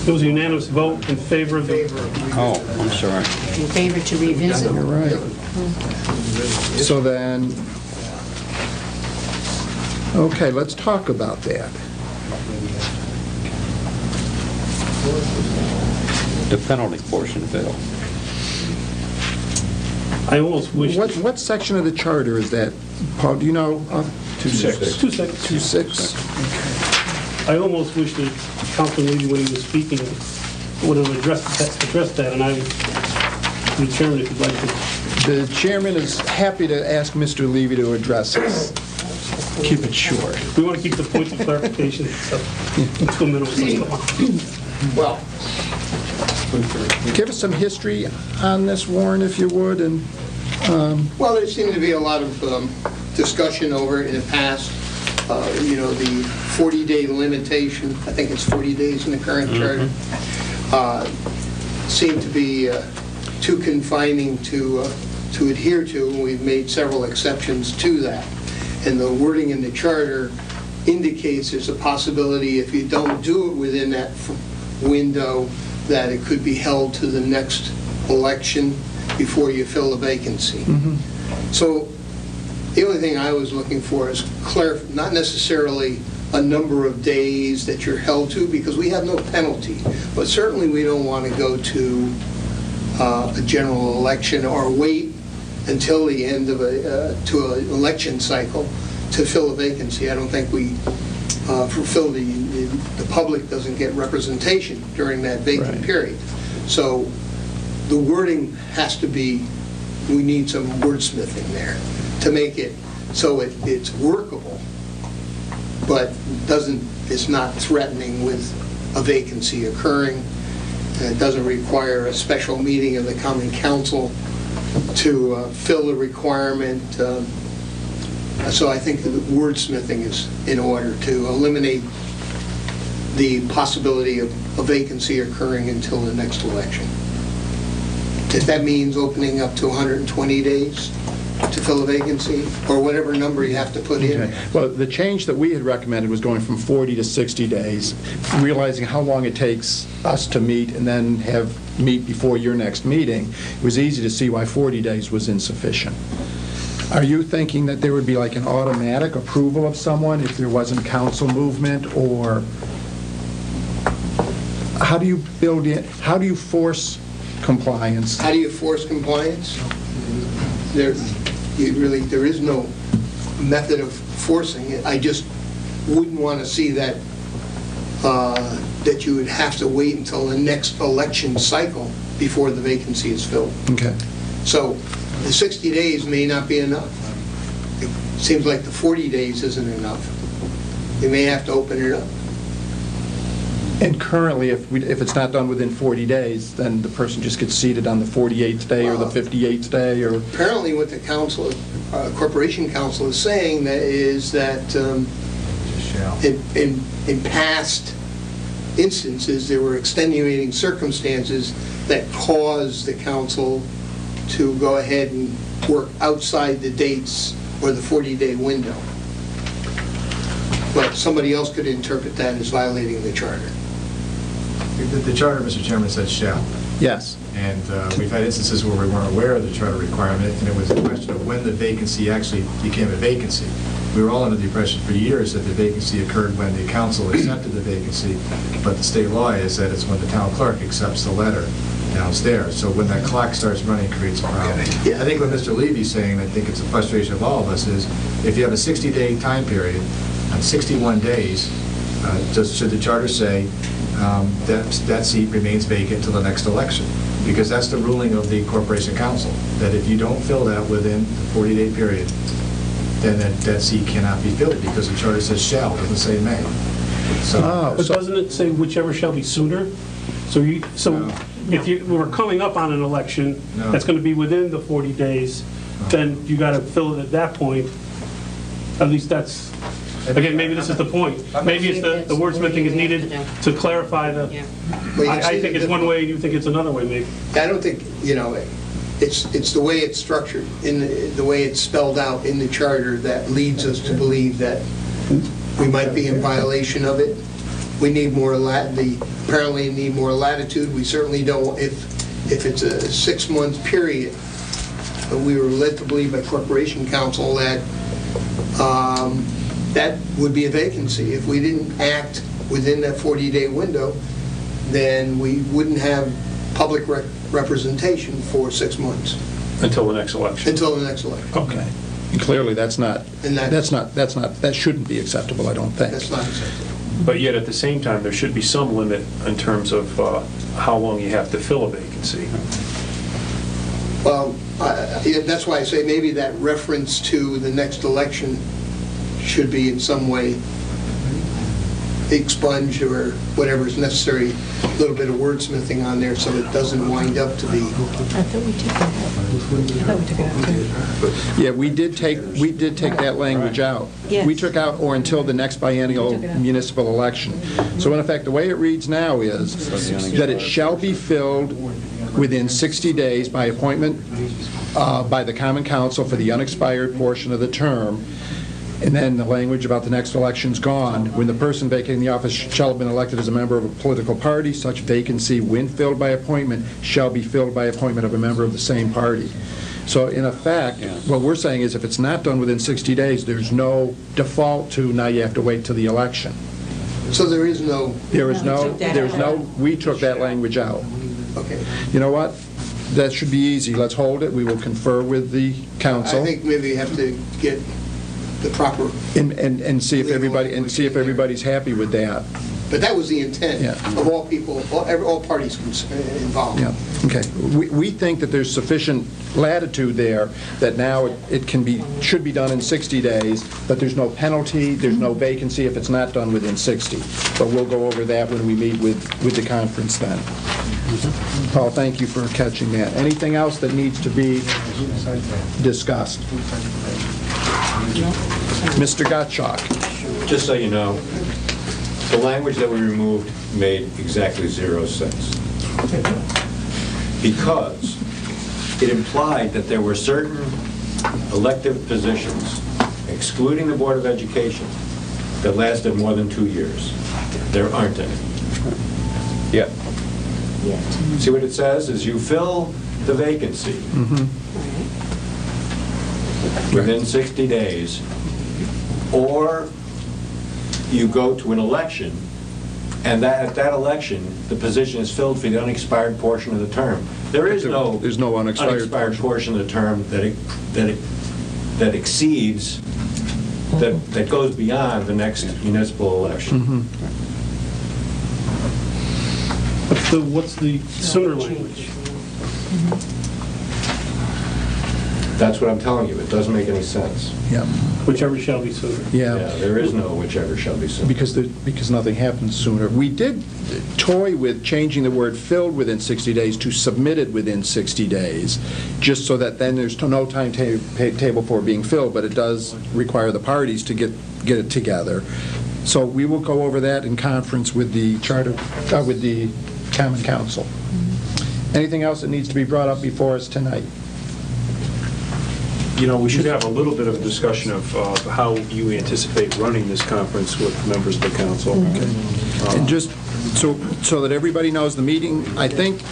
There was a unanimous vote in favor of the... Oh, I'm sorry. In favor to revisit? You're right. So then, okay, let's talk about that. The penalty portion failed. I almost wish... What section of the charter is that? Paul, do you know? 2-6. 2-6. 2-6. I almost wish that Councilman Levy, when he was speaking, would have addressed that, and I would, the chairman, if you'd like to... The chairman is happy to ask Mr. Levy to address this. Keep it short. We want to keep the points of clarification until middle of the Well, Give us some history on this, Warren, if you would, and... Well, there seemed to be a lot of discussion over it in the past. You know, the 40-day limitation, I think it's 40 days in the current charter, seemed to be too confining to adhere to, and we've made several exceptions to that. And the wording in the charter indicates there's a possibility if you don't do it within that window, that it could be held to the next election before you fill a vacancy. So the only thing I was looking for is not necessarily a number of days that you're held to, because we have no penalty, but certainly we don't want to go to a general election or wait until the end of to an election cycle to fill a vacancy. I don't think we fulfill the public doesn't get representation during that vacant period. So the wording has to be, we need some wordsmithing there to make it so it's workable, but it's not threatening with a vacancy occurring. It doesn't require a special meeting of the Common Council to fill a requirement. So I think the wordsmithing is in order to eliminate the possibility of a vacancy occurring until the next election. If that means opening up to 120 days to fill a vacancy, or whatever number you have to put in. Okay. Well, the change that we had recommended was going from 40 to 60 days, realizing how long it takes us to meet and then meet before your next meeting. It was easy to see why 40 days was insufficient. Are you thinking that there would be like an automatic approval of someone if there wasn't council movement, or how do you build in, how do you force compliance? How do you force compliance? There is no method of forcing it. I just wouldn't want to see that that you would have to wait until the next election cycle before the vacancy is filled. Okay. So the 60 days may not be enough. It seems like the 40 days isn't enough. You may have to open it up. And currently, if it's not done within 40 days, then the person just gets seated on the 48th day or the 58th day, or... Apparently what the council, Corporation Council is saying is that in past instances, there were extenuating circumstances that caused the council to go ahead and work outside the dates or the 40-day window. But somebody else could interpret that as violating the charter. The charter, Mr. Chairman, says shall. Yes. And we've had instances where we weren't aware of the charter requirement, and it was a question of when the vacancy actually became a vacancy. We were all under the impression for years that the vacancy occurred when the council accepted the vacancy, but the state law is that it's when the town clerk accepts the letter downstairs. So when that clock starts running, it creates a problem. Yeah. I think what Mr. Levy's saying, I think it's a frustration of all of us, is if you have a 60-day time period, on 61 days, should the charter say that seat remains vacant till the next election? Because that's the ruling of the Corporation Council, that if you don't fill that within the 40-day period, then that seat cannot be filled, because the charter says shall, it doesn't say may. But doesn't it say whichever shall be sooner? So if you were coming up on an election, No. that's going to be within the 40 days, then you got to fill it at that point. At least that's, again, maybe this is the point. Maybe it's the wordsmithing is needed to clarify the, Well, you I see, think it's one way, you think it's another way, maybe. I don't think, it's the way it's structured, in the way it's spelled out in the charter that leads us to believe that we might be in violation of it. We need more apparently need more latitude. We certainly don't, if it's a 6-month period, but we were led to believe by Corporation Counsel that that would be a vacancy. If we didn't act within that 40-day window, then we wouldn't have public representation for 6 months. Until the next election. Until the next election. Okay. And clearly, that shouldn't be acceptable, I don't think. That's not acceptable. But yet, at the same time, there should be some limit in terms of how long you have to fill a vacancy. Well, that's why I say maybe that reference to the next election should be in some way expunged or whatever is necessary, a little bit of wordsmithing on there so it doesn't wind up to be. I thought we took that out. I thought we took it out too. Yeah, we did take that language out. Yes. We took out "or until the next biennial municipal election." So in effect, the way it reads now is that it shall be filled within 60 days by appointment by the Common Council for the unexpired portion of the term. And then the language about the next election's gone. When the person vacating the office shall have been elected as a member of a political party, such vacancy, when filled by appointment, shall be filled by appointment of a member of the same party. So in effect, what we're saying is if it's not done within 60 days, there's no default to now you have to wait till the election. So there is no. We took that language out. Okay. You know what? That should be easy. Let's hold it. We will confer with the council. I think maybe you have to get the proper. And see if everybody's happy with that. But that was the intent of all people, all parties involved. Yeah, okay. We think that there's sufficient latitude there that now it should be done in 60 days, but there's no penalty, there's no vacancy if it's not done within 60. But we'll go over that when we meet with the conference then. Paul, thank you for catching that. Anything else that needs to be discussed? Mr. Gottschalk. Just so you know, the language that we removed made exactly 0 sense. Because it implied that there were certain elective positions, excluding the Board of Education, that lasted more than 2 years. There aren't any. Yeah. See what it says? Is you fill the vacancy within 60 days, or you go to an election, and at that election, the position is filled for the unexpired portion of the term. There's no unexpired portion of the term that exceeds, that goes beyond the next municipal election. What's the sooner language? That's what I'm telling you. It doesn't make any sense. Yeah. Whichever shall be sooner. Yeah. There is no whichever shall be sooner. Because nothing happens sooner. We did toy with changing the word filled within 60 days to submitted within 60 days, just so that then there's no timetable for being filled, but it does require the parties to get it together. So we will go over that in conference with the with the Common Council. Anything else that needs to be brought up before us tonight? You know, we should have a little bit of a discussion of how you anticipate running this conference with members of the council. Okay. And just so that everybody knows, the meeting, I think,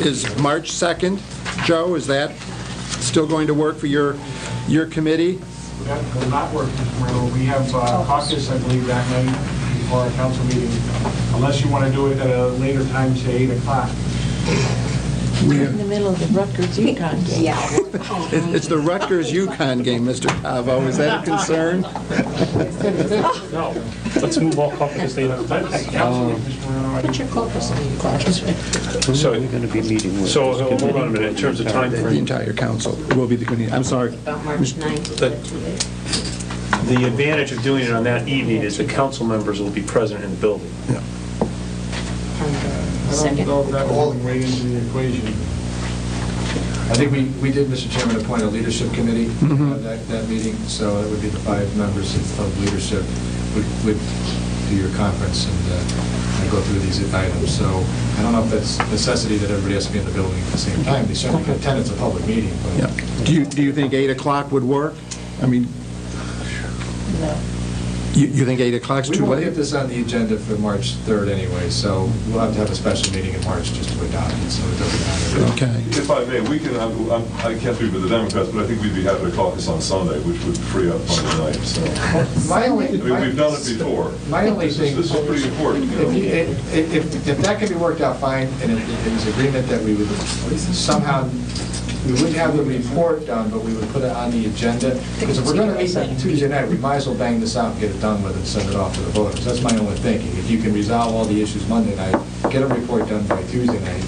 is March 2nd. Joe, is that still going to work for your committee? That will not work, Mr. Merrill. We have caucus, I believe, that night before our council meeting, unless you want to do it at a later time, say 8 o'clock. We're in the middle of the Rutgers-UConn game. Yeah. It's the Rutgers-UConn game, Mr. Tavo. Is that a concern? No. Let's move all caucus to 8 o'clock. What's your caucus name? So we're going to be meeting with... So hold on a minute. In terms of time The frame, entire council will be the committee. I'm sorry. About March 9th. the advantage of doing it on that evening is the council members will be present in the building. Yeah. Second. know if that will weigh into the equation. I think we did, Mr. Chairman, appoint a leadership committee that meeting, so it would be the 5 members of leadership would do your conference and go through these items. So I don't know if that's a necessity that everybody has to be in the building at the same time. They certainly can attend, it's a public meeting. But Yeah. Do you think 8 o'clock would work? I mean, No. you think 8 o'clock's we too won't get late? this on the agenda for March 3rd anyway, so we'll have to have a special meeting in March just to adopt it, so it doesn't matter. Okay. If I may, we can, I can't speak for the Democrats, but I think we'd be happy to caucus on Sunday, which would free up Monday night, so. My only, I mean, we've done it before. My only This thing... is pretty important, you know. If that can be worked out, fine, and if it was agreement that we would somehow, we wouldn't have the report done, but we would put it on the agenda, because if we're going to meet on Tuesday night, we might as well bang this out and get it done with and send it off to the voters. That's my only thinking. If you can resolve all the issues Monday night, get a report done by Tuesday night,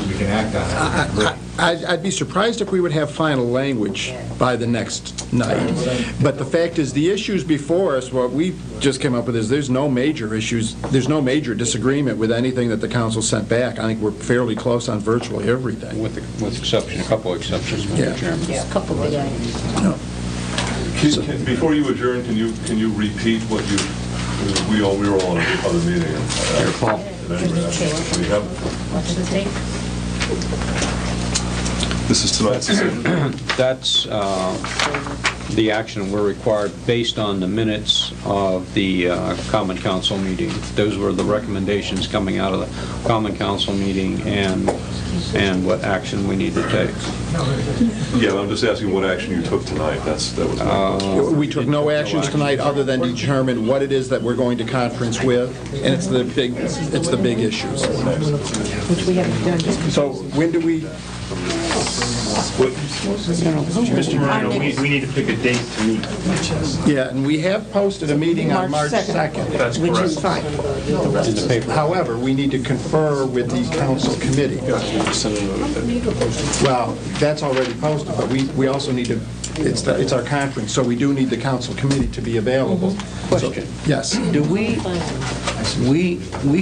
we can act on it. That'd be great. I'd be surprised if we would have final language by the next night. But the fact is, the issues before us, what we just came up with is there's no major issues, there's no major disagreement with anything that the council sent back. I think we're fairly close on virtually everything. With exception, a couple exceptions, Yeah. Mr. Chairman. Yeah, a couple big items. Before you adjourn, can you repeat what you, we were all in another meeting. Paul. We have, What's the date? this is tonight's decision. That's the action we're required based on the minutes of the Common Council meeting. Those were the recommendations coming out of the Common Council meeting and what action we need to take. Yeah, but I'm just asking what action you took tonight. That was my question. We took no actions tonight other than determine what it is that we're going to conference with, and it's the big issues. Which we haven't done just So when do we, Mr. Moreno, we need to pick a date to meet. yeah, and we have posted a meeting on March 2nd. That's which correct. is fine. In the paper. However, we need to confer with the council committee. Well, that's already posted, but we also need to, it's our conference, so we do need the council committee to be available. Question. Yes. Do we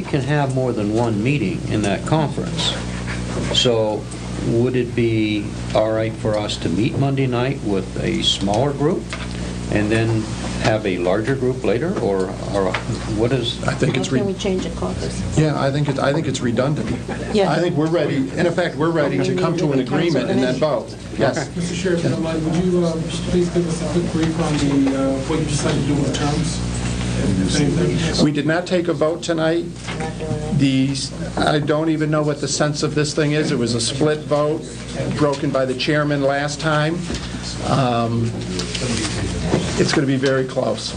can have more than one meeting in that conference. So would it be all right for us to meet Monday night with a smaller group and then have a larger group later, or what is? I think it's, How can we change the caucus? yeah, I think it's redundant. Yeah. I think we're ready, in effect, we're ready to come to an agreement and then vote. Yes. Mr. Sheriff, if you don't mind, would you please give us a quick brief on the, what you decided to do with the terms? We did not take a vote tonight. I don't even know what the sense of this thing is. It was a split vote, broken by the chairman last time. It's going to be very close.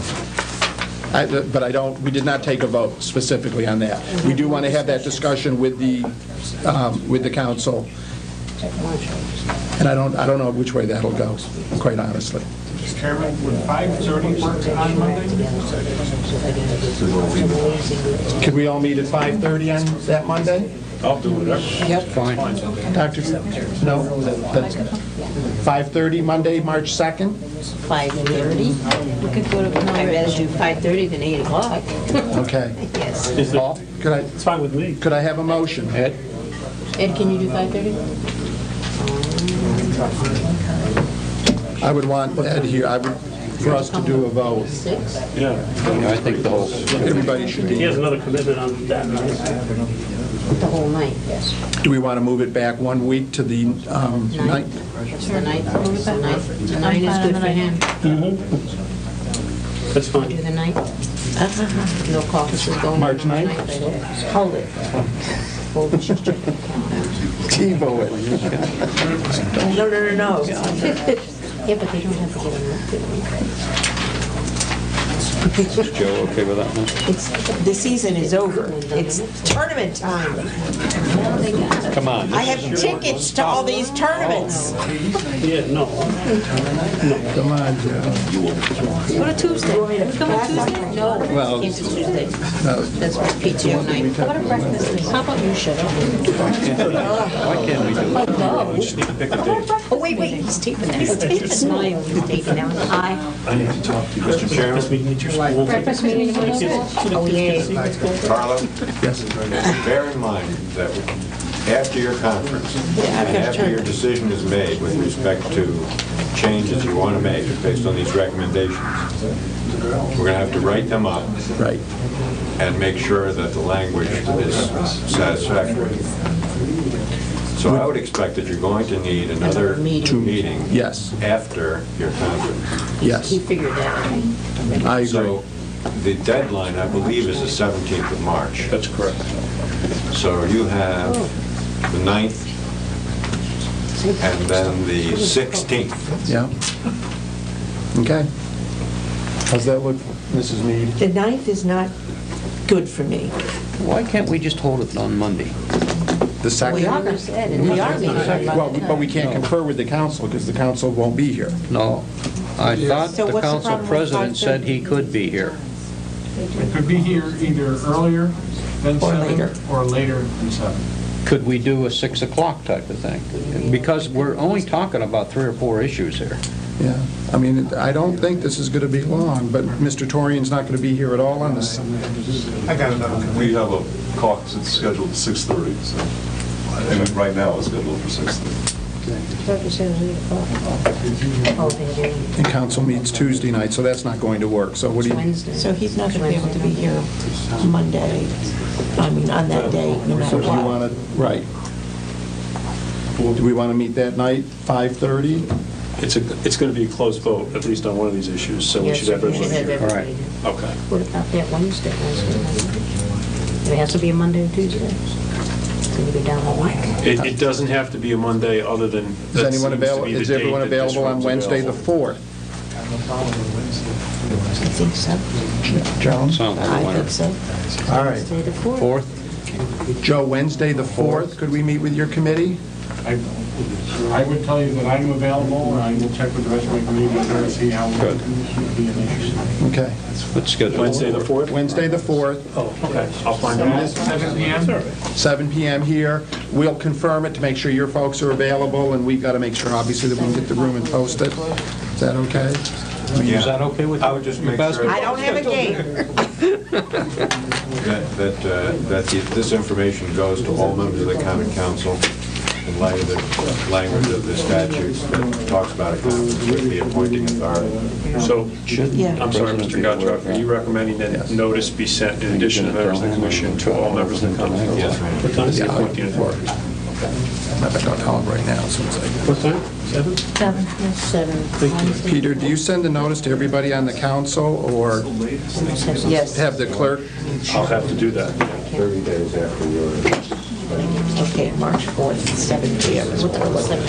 But we did not take a vote specifically on that. We do want to have that discussion with the council. And I don't know which way that'll go, quite honestly. Mr. Chairman, would 5:30 work on Monday? Could we all meet at 5:30 on that Monday? I'll do whatever. Yep. Fine. Dr. No? That's 5:30, Monday, March 2nd? 5:30? We could go to, I'd rather do 5:30 than 8 o'clock. Okay. Yes. Paul, It's fine with me. could I have a motion? Ed? Ed, can you do 5:30? I would want Ed here, for us to do a vote. 6? Yeah. I think the whole, Everybody should He be. has another commitment on that night. The whole night, yes. Do we want to move it back 1 week to the 9th? The ninth. The ninth is good for him. That's fine. Do the ninth. No caucuses going on. March the 9th? I hope. Hold it. Hold it, she's checking the calendar. TiVo it. No. Yeah, but they don't have to get a is Joe okay with that one? The season is over. It's tournament time. Come on. I have tickets to all these tournaments. Yeah, no. Come on, Joe. Go to Tuesday. Come on Tuesday? No, Well, can't do Tuesday. No. That's PTO night. What a breakfast. How about you shut up? Why can't we do it? Oh, wait, he's taping that. He's taping. Smile, he's taping that. I need to talk to you, Mr. Chairman. Breakfast meeting on Tuesday? Oh, yeah. Carlo? Yes. Bear in mind that after your conference, and after your decision is made with respect to changes you want to make based on these recommendations, we're going to have to write them up. Right. And make sure that the language is satisfactory. So I would expect that you're going to need another two meetings. Yes. After your conference. Yes. He figured that. I agree. So the deadline, I believe, is the 17th of March. That's correct. So you have the 9th and then the 16th. Yeah. Okay. How's that look, Mrs. Mead? The 9th is not good for me. Why can't we just hold it on Monday? The second? We are meeting on Well, Monday. but we can't confer with the council because the council won't be here. No. I thought So the what's the council problem with president 5:30? said he could be here. It could be here either earlier than Or 7 later. or later than 7. Could we do a 6 o'clock type of thing? Because we're only talking about 3 or 4 issues here. Yeah. I mean, I don't think this is going to be long, but Mr. Torian's not going to be here at all on this. I got another. We have a caucus that's scheduled at 6:30, so, and right now it's scheduled for 6:30. And council meets Tuesday night, so that's not going to work. So what do you, Wednesday. So he's not going to be able to be here Monday, on that day, no matter so do you what. want to, right. Do we want to meet that night, 5:30? It's going to be a close vote, at least on one of these issues, so we Yes, should have we should everybody have here. everybody. Okay. What about that Wednesday? It has to be a Monday or Tuesday? It's going to be down the week. It doesn't have to be a Monday, other than, Is that anyone seems to available, be the is date everyone that this available on room's Wednesday, the available. 4th? I think so. Joan? Sounds like I a winner. think so. All right. Wednesday the 4th. 4th? Joe, Wednesday, the 4th, could we meet with your committee? I would tell you that I'm available, and I will check with the rest of my committee to see how it Good. would be an issue. Okay. Let's schedule. Wednesday, the 4th? Wednesday, the 4th, Oh, okay. I'll find out. 7 p.m.? 7 p.m. here. We'll confirm it to make sure your folks are available, and we've got to make sure, obviously, that we can get the room and post it. Is that okay? Is that okay with you? I would just make Best- sure I don't have a game. that this information goes to all members of the Common Council in light of the language of the statutes that talks about a conference with the appointing authority. So, Yeah. I'm sorry, Mr. Gottschalk, are you recommending that notice be sent in addition to members of the commission to all members of the council? Yes. What time is the appointing authority? I'm not going to call him right now, so it's like... What time? 7? 7, yes. 7. Wednesday. Peter, do you send a notice to everybody on the council, or Yes. have the clerk? I'll have to do that. 30 days after your... Okay, March 4th, 7 p.m. is what we're looking at.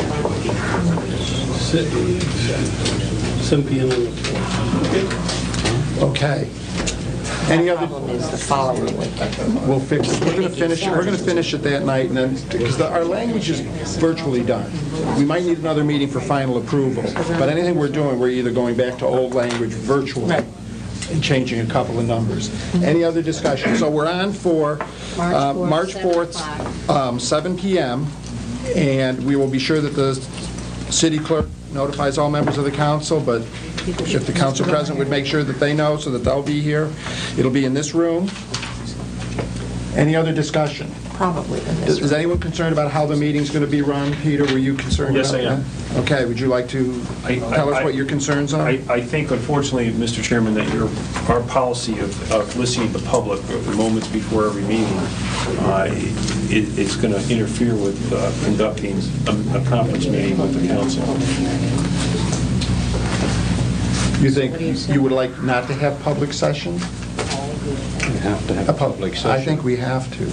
7 p.m. on the 4th. Okay. Any other? Problem is the following week. We'll fix it. We're going to finish it. We're going to finish it that night, and then because our language is virtually done. We might need another meeting for final approval, but anything we're doing, we're either going back to old language virtually Right. and changing a couple of numbers. Any other discussion? So we're on for March 4th, 7 p.m., and we will be sure that the city clerk notifies all members of the council, but if the council president would make sure that they know so that they'll be here. It'll be in this room. Any other discussion? Probably in this Is anyone concerned about how the meeting's going to be run? Peter, were you concerned about that? Yes, I am. Okay, would you like to tell us what your concerns are? I think, unfortunately, Mr. Chairman, that our policy of listening to the public moments before every meeting, it's going to interfere with conducting a conference meeting with the council. You think you would like not to have public session? We have to have a public session. I think we have to.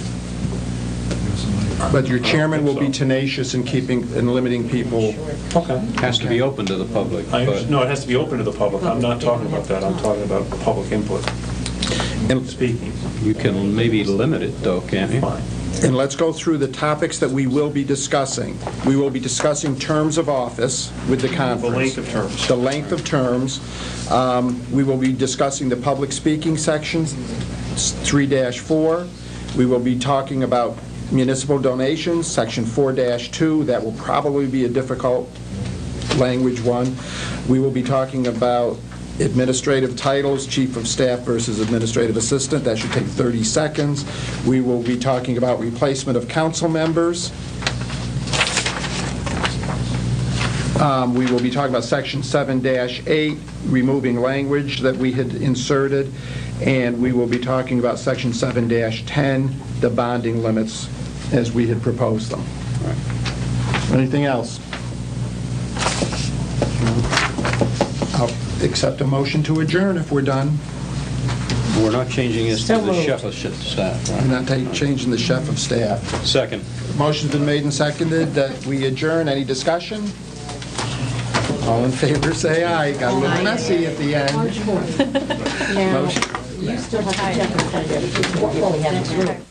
But your chairman will be tenacious in keeping and limiting people. Okay. Has to be open to the public. but- No, it has to be open to the public. I'm not talking about that. I'm talking about public input. And Speaking. You can maybe limit it, though, can't you? Fine. And let's go through the topics that we will be discussing. We will be discussing terms of office with the conference. The length of terms. The length of terms. We will be discussing the public speaking sections, 3-4. We will be talking about municipal donations, section 4-2. That will probably be a difficult language one. We will be talking about Administrative titles, Chief of Staff versus Administrative Assistant, that should take 30 seconds. We will be talking about replacement of council members. We will be talking about Section 7-8, removing language that we had inserted, and we will be talking about Section 7-10, the bonding limits as we had proposed them. Anything else? I'll accept a motion to adjourn if we're done. We're not changing this to So the moved. chef of staff, right? We're not changing the chef of staff. Second. Motion's been made and seconded that we adjourn. Any discussion? All in favor, say aye. Got a little messy at the end. Now, Motion. you still have to check and find out what we have to do.